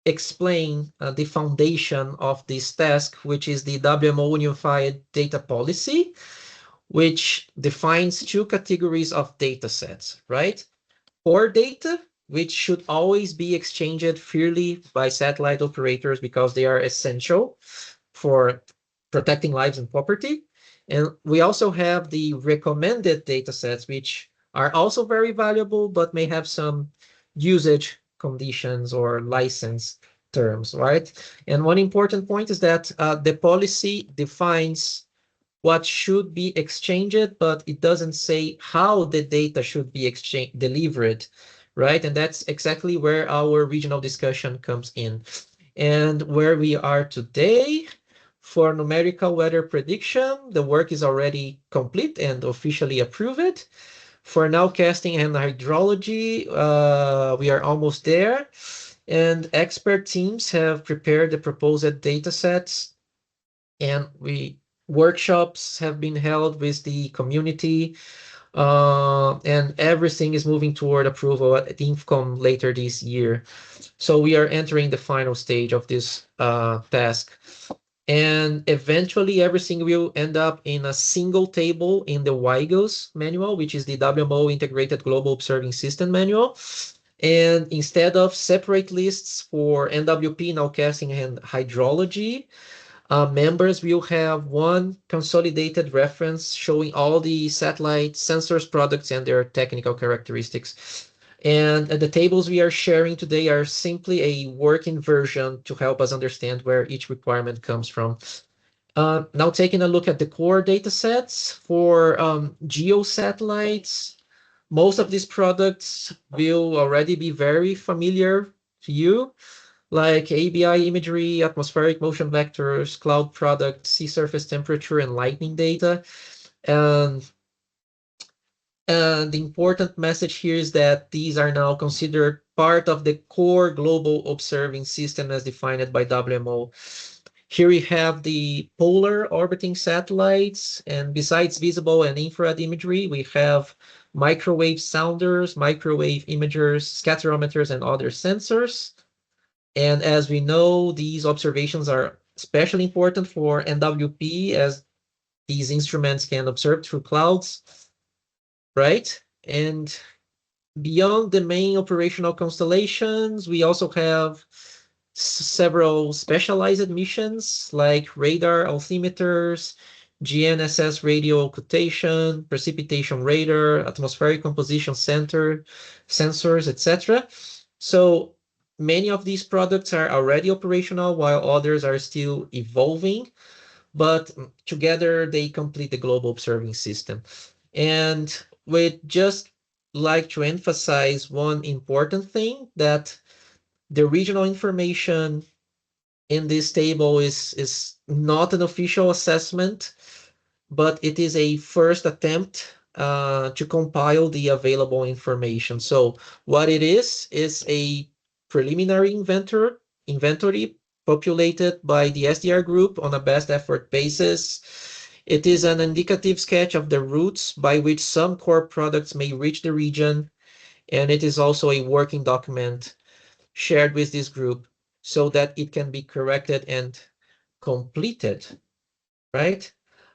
explain the foundation of this task, which is the WMO Unified Data Policy, which defines two categories of data sets, right? Core data, which should always be exchanged freely by satellite operators because they are essential for protecting lives and property. And we also have the recommended data sets, which are also very valuable, but may have some usage conditions or license terms, right? And one important point is that the policy defines what should be exchanged, but it doesn't say how the data should be delivered, right? And that's exactly where our regional discussion comes in. And where we are today, for numerical weather prediction, the work is already complete and officially approved. For nowcasting and hydrology, we are almost there. And expert teams have prepared the proposed data sets, and workshops have been held with the community, and everything is moving toward approval at INFCOM later this year. So we are entering the final stage of this task. And eventually everything will end up in a single table in the WIGOS manual, which is the WMO Integrated Global Observing System manual. And instead of separate lists for NWP, nowcasting, and hydrology, members will have one consolidated reference showing all the satellite sensors, products, and their technical characteristics. And the tables we are sharing today are simply a working version to help us understand where each requirement comes from. Now taking a look at the core data sets for geo satellites, most of these products will already be very familiar to you, like ABI imagery, atmospheric motion vectors, cloud products, sea surface temperature, and lightning data. And the important message here is that these are now considered part of the core global observing system as defined by WMO. Here we have the polar orbiting satellites, and besides visible and infrared imagery, we have microwave sounders, microwave imagers, scatterometers, and other sensors. And as we know, these observations are especially important for NWP, as these instruments can observe through clouds, right? And beyond the main operational constellations, we also have several specialized missions like radar altimeters, GNSS radio occultation, precipitation radar, atmospheric composition center, sensors, etc. So many of these products are already operational while others are still evolving, but together they complete the global observing system. And we'd just like to emphasize one important thing, that the regional information in this table is not an official assessment, but it is a first attempt to compile the available information. So what it is a preliminary inventory populated by the SDR group on a best effort basis. It is an indicative sketch of the routes by which some core products may reach the region, and it is also a working document shared with this group so that it can be corrected and completed, right?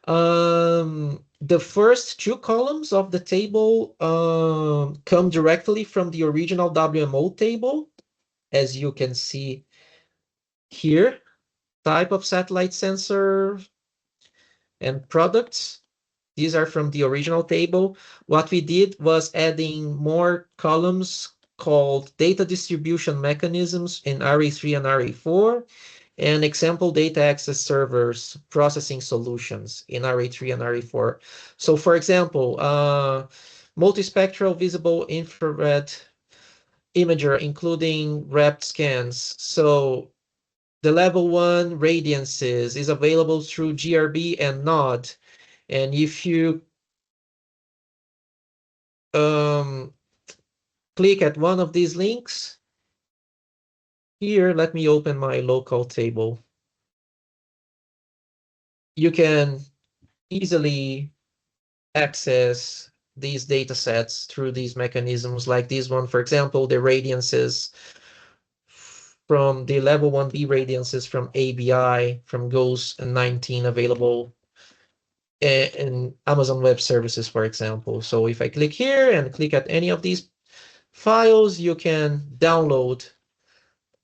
The first two columns of the table come directly from the original WMO table, as you can see here. Type of satellite sensor and products. These are from the original table. What we did was adding more columns called data distribution mechanisms in RA-III and RA-IV, and example data access servers processing solutions in RA-III and RA-IV. So for example, multispectral visible infrared imager, including wrapped scans. So the level 1 radiances is available through GRB and NOD. And if you click at one of these links, here, let me open my local table. You can easily access these data sets through these mechanisms, like this one, for example, the radiances from the level 1B radiances from ABI, from GOES 19 available in Amazon Web Services, for example. So if I click here and click at any of these files, you can download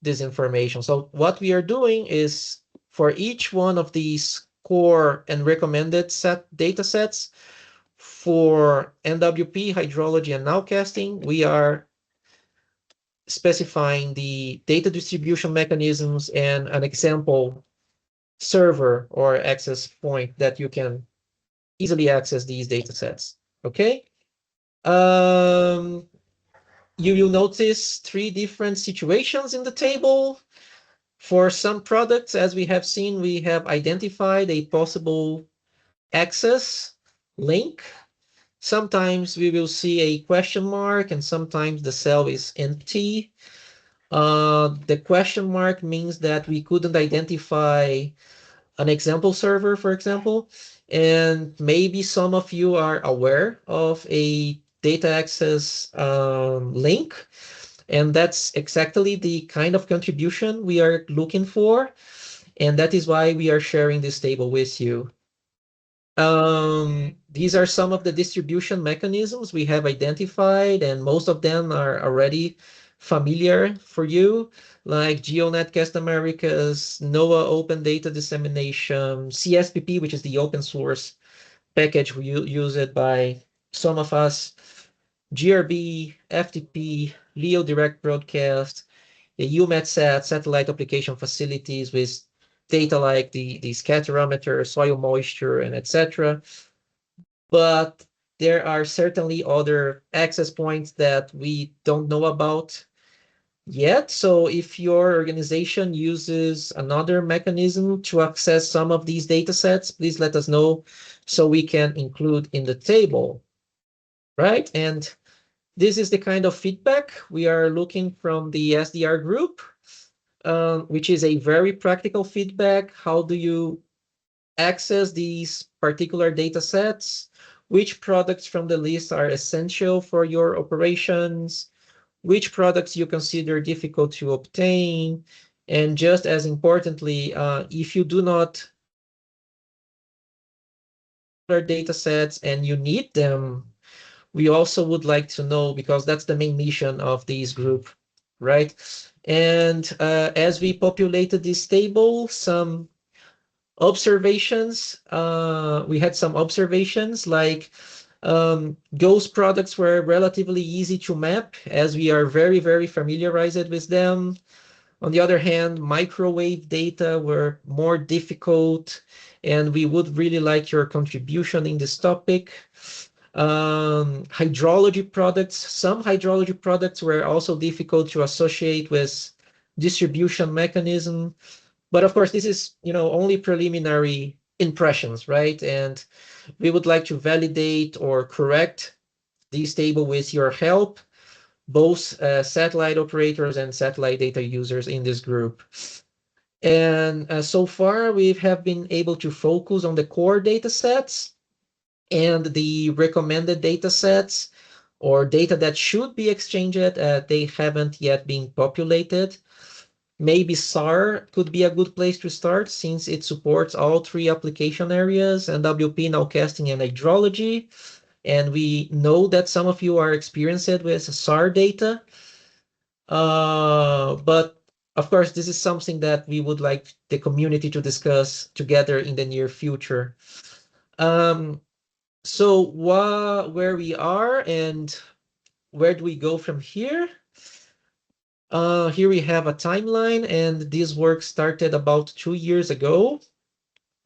this information. So what we are doing is, for each one of these core and recommended data sets for NWP, hydrology, and nowcasting, we are specifying the data distribution mechanisms and an example server or access point that you can easily access these data sets. Okay. You will notice three different situations in the table. For some products, as we have seen, we have identified a possible access link. Sometimes we will see a question mark, and sometimes the cell is empty. The question mark means that we couldn't identify an example server, for example, and maybe some of you are aware of a data access link, and that's exactly the kind of contribution we are looking for, and that is why we are sharing this table with you. These are some of the distribution mechanisms we have identified, and most of them are already familiar for you, like GEONETCast-Americas, NOAA Open Data Dissemination, CSPP, which is the open source package we use it by some of us, GRB, FTP, LEO Direct Broadcast, the UMETSAT satellite application facilities with data like the scatterometer, soil moisture, and etc. But there are certainly other access points that we don't know about yet. So if your organization uses another mechanism to access some of these data sets, please let us know so we can include in the table, right? And this is the kind of feedback we are looking from the SDR group. which is a very practical feedback. How do you access these particular data sets? Which products from the list are essential for your operations? Which products you consider difficult to obtain? And just as importantly, if you do not data sets and you need them, we also would like to know, because that's the main mission of this group, right? And as we populated this table, some observations, we had some observations like those products were relatively easy to map as we are very, very familiarized with them. On the other hand, microwave data were more difficult, and we would really like your contribution in this topic. Hydrology products, some hydrology products were also difficult to associate with distribution mechanism. But of course, this is, only preliminary impressions, right? And we would like to validate or correct this table with your help, both satellite operators and satellite data users in this group. And so far, we have been able to focus on the core data sets and the recommended data sets or data that should be exchanged. They haven't yet been populated. Maybe SAR could be a good place to start since it supports all three application areas, NWP, nowcasting, and hydrology. And we know that some of you are experienced with SAR data. But of course, this is something that we would like the community to discuss together in the near future. So where we are and where do we go from here? Here we have a timeline, and this work started about 2 years ago.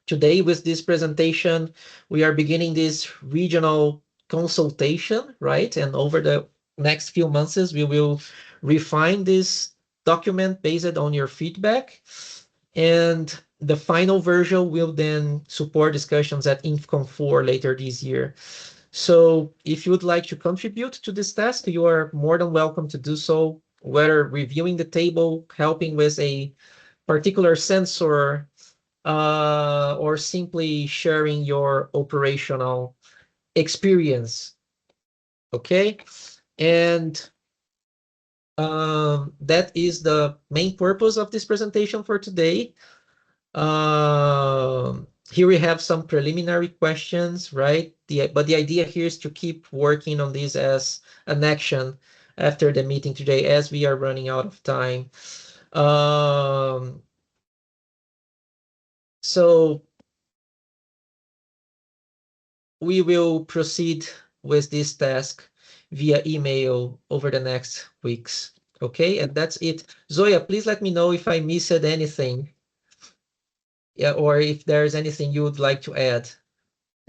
Today, with this presentation, we are beginning this regional consultation, right? And over the next few months, we will refine this document based on your feedback. And the final version will then support discussions at INFCON 4 later this year. So if you would like to contribute to this task, you are more than welcome to do so, whether reviewing the table, helping with a particular sensor, or simply sharing your operational experience. Okay, and that is the main purpose of this presentation for today. Here we have some preliminary questions, right? But the idea here is to keep working on this as an action after the meeting today, as we are running out of time. So we will proceed with this task via email over the next weeks. Okay, and that's it. Zoya, please let me know if I missed anything. Yeah, or if there's anything you would like to add.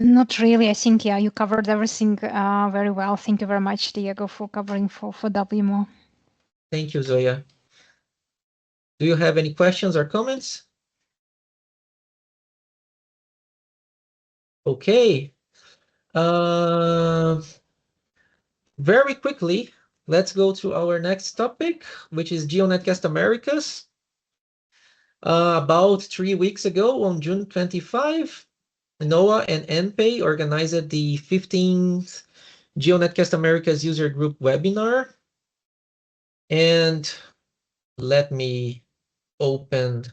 Not really. I think, yeah, you covered everything very well. Thank you very much, Diego, for covering for WMO. Thank you, Zoya. Do you have any questions or comments? Okay. Very quickly, let's go to our next topic, which is GEONETCast-Americas. About 3 weeks ago, on June 25, NOAA and NPay organized the 15th GEONETCast-Americas user group webinar. And let me open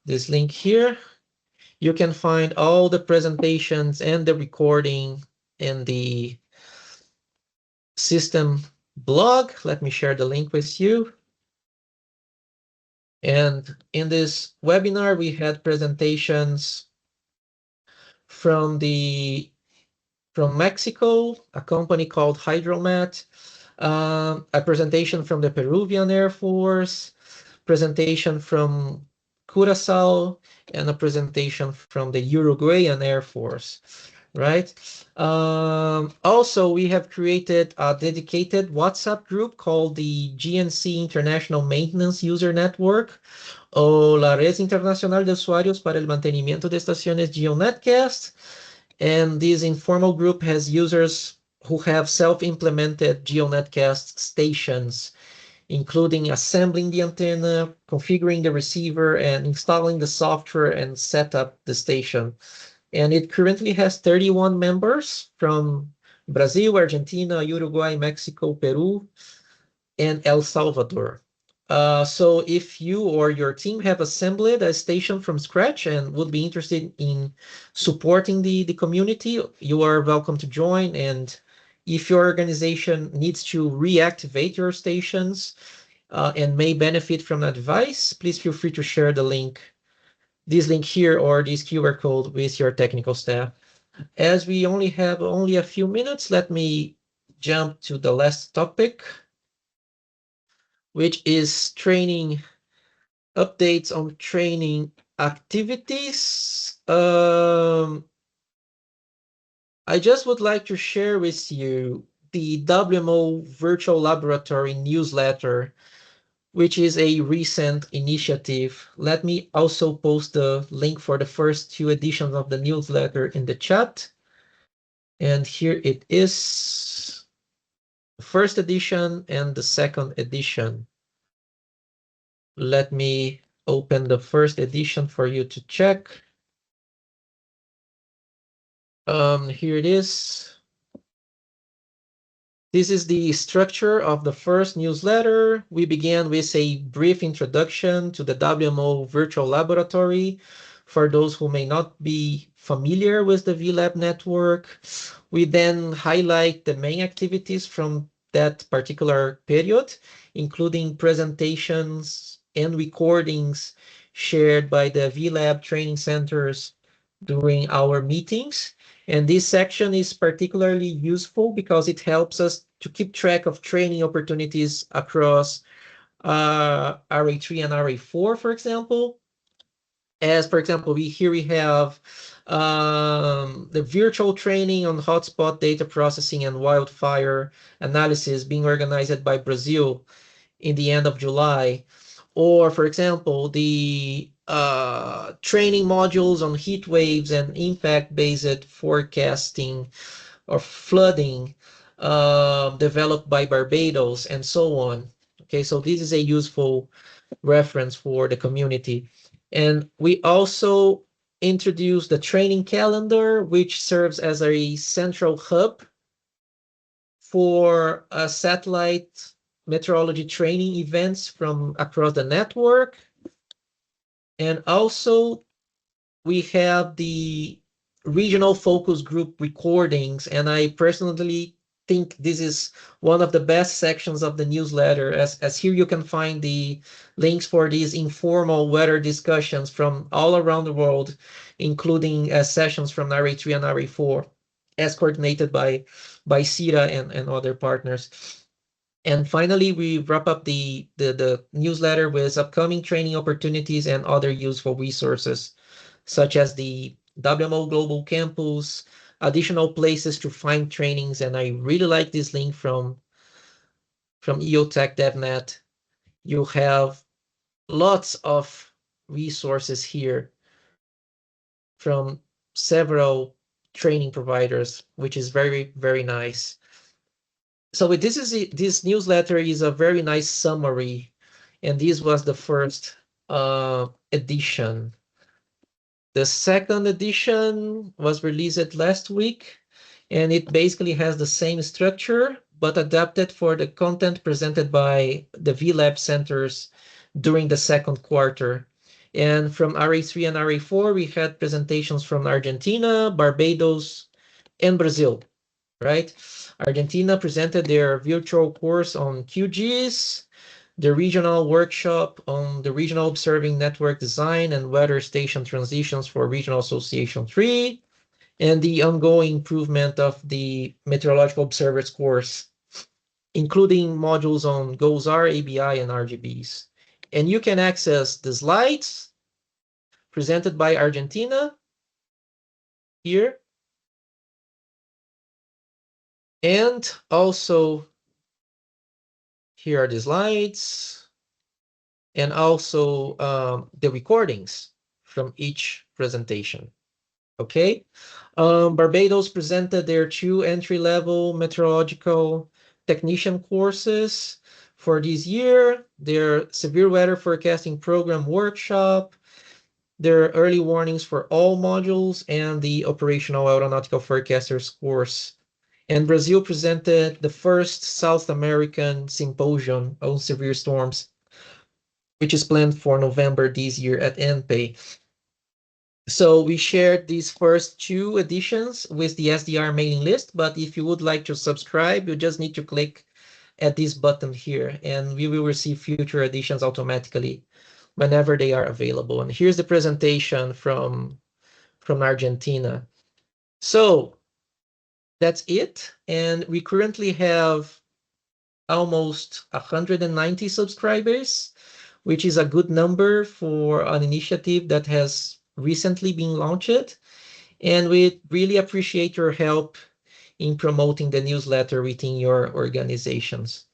this link here. You can find all the presentations and the recording in the system blog. Let me share the link with you. And in this webinar, we had presentations from Mexico, a company called Hydromet, a presentation from the Peruvian Air Force, presentation from Curacao, and a presentation from the Uruguayan Air Force, right? Also, we have created a dedicated WhatsApp group called the GNC International Maintenance User Network, o la Red Internacional de Usuarios para el Mantenimiento de Estaciones GEONETcast. And this informal group has users who have self-implemented GEONETcast stations including assembling the antenna, configuring the receiver, and installing the software and set up the station. And it currently has 31 members from Brazil, Argentina, Uruguay, Mexico, Peru, and El Salvador. So if you or your team have assembled a station from scratch and would be interested in supporting the community, you are welcome to join. And if your organization needs to reactivate your stations and may benefit from advice, please feel free to share this link here or this QR code with your technical staff. As we only have a few minutes, let me jump to the last topic, which is training updates on training activities. I just would like to share with you the WMO Virtual Laboratory newsletter, which is a recent initiative. Let me also post the link for the first 2 editions of the newsletter in the chat. And here it is, the first edition and the second edition. Let me open the first edition for you to check. Here it is. This is the structure of the first newsletter. We began with a brief introduction to the WMO Virtual Laboratory for those who may not be familiar with the VLab network. We then highlight the main activities from that particular period, including presentations and recordings shared by the VLab training centers during our meetings. And this section is particularly useful because it helps us to keep track of training opportunities across RA3 and RA4, for example. As, for example, we have the virtual training on hotspot data processing and wildfire analysis being organized by Brazil in the end of July. Or, for example, the training modules on heat waves and impact-based forecasting or flooding developed by Barbados, and so on. Okay, so this is a useful reference for the community. And we also introduced the training calendar, which serves as a central hub for satellite meteorology training events from across the network. And also we have the regional focus group recordings, and I personally think this is one of the best sections of the newsletter, as here you can find the links for these informal weather discussions from all around the world, including sessions from RA3 and RA4, as coordinated by CIRA and other partners. And finally, we wrap up the newsletter with upcoming training opportunities and other useful resources, such as the WMO Global Campus, additional places to find trainings. And I really like this link from EOTech DevNet. You have lots of resources here from several training providers, which is very, very nice. So this newsletter is a very nice summary, and this was the first edition. The second edition was released last week, and it basically has the same structure, but adapted for the content presented by the VLab centers during the second quarter. And from RA3 and RA4, we had presentations from Argentina, Barbados, and Brazil, right? Argentina presented their virtual course on QGIS, the regional workshop on the regional observing network design and weather station transitions for Regional Association 3, and the ongoing improvement of the meteorological observers course, including modules on GOES-R, ABI, and RGBs. And you can access the slides presented by Argentina here. And also, here are the slides, and also the recordings from each presentation. Okay, Barbados presented their 2 entry-level meteorological technician courses for this year, their severe weather forecasting program workshop, their early warnings for all modules, and the operational aeronautical forecasters course. And Brazil presented the first South American symposium on severe storms, which is planned for November this year at ANPE. So we shared these first 2 editions with the SDR mailing list, but if you would like to subscribe, you just need to click at this button here, and we will receive future editions automatically whenever they are available. And here's the presentation from Argentina. So that's it. And we currently have almost 190 subscribers, which is a good number for an initiative that has recently been launched. And we really appreciate your help in promoting the newsletter within your organizations.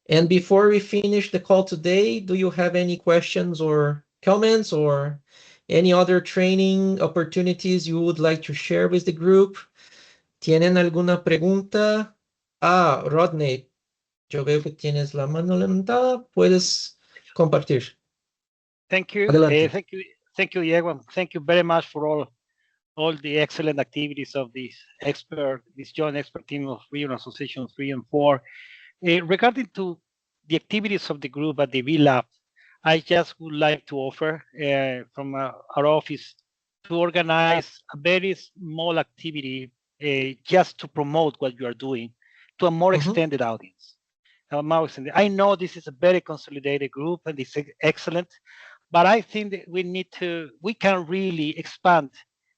And before we finish the call today, do you have any questions or comments or any other training opportunities you would like to share with the group? ¿Tienen alguna pregunta? Rodney, yo veo que tienes la mano levantada. Puedes compartir. Thank you. Adelante. Thank you, Diego. Thank you very much for all the excellent activities of this joint expert team of Regional Association 3 and 4. Regarding to the activities of the group at the V Lab, I just would like to offer from our office to organize a very small activity just to promote what you are doing to a more extended audience. I know this is a very consolidated group and it's excellent, but I think that we can really expand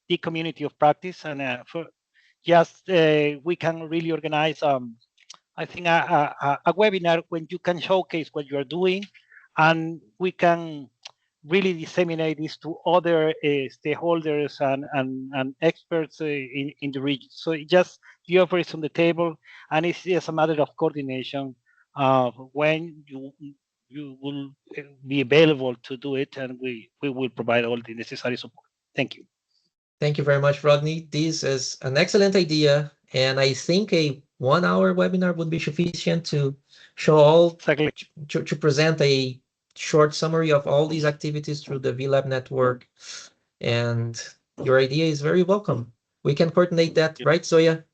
the community of practice, and we can really organize I think a webinar when you can showcase what you are doing, and we can really disseminate this to other stakeholders and experts in the region. So the offer is on the table, and it's just a matter of coordination when you will be available to do it, and we will provide all the necessary support. Thank you. Thank you very much, Rodney. This is an excellent idea, and I think a 1-hour webinar would be sufficient to show all, to present a short summary of all these activities through the VLab network. And your idea is very welcome. We can coordinate that, right, Zoya?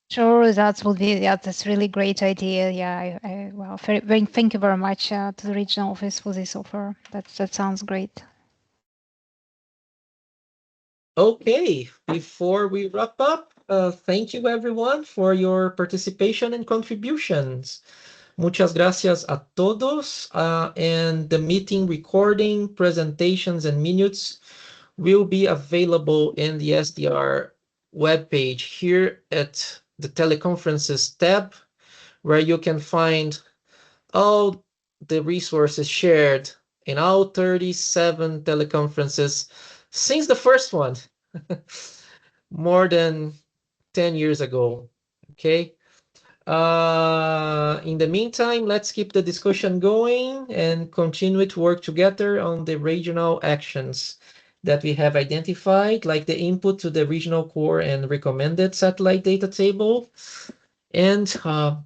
Sure, that's a really great idea. Yeah, well, thank you very much to the regional office for this offer. That sounds great. Okay, before we wrap up, thank you everyone for your participation and contributions. Muchas gracias a todos, and the meeting recording, presentations, and minutes will be available in the SDR webpage here at the teleconferences tab, where you can find all the resources shared in all 37 teleconferences since the first one, more than 10 years ago. Okay. In the meantime, let's keep the discussion going and continue to work together on the regional actions that we have identified, like the input to the regional core and recommended satellite data table. And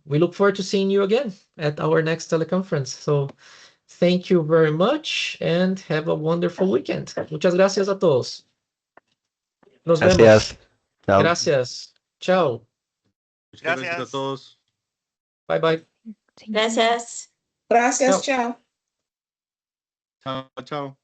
we look forward to seeing you again at our next teleconference. So thank you very much and have a wonderful weekend. Muchas gracias a todos. Nos vemos. Chao. Gracias. Chao. Gracias a todos. Bye bye. Gracias. Gracias. Ciao. Chao, chao.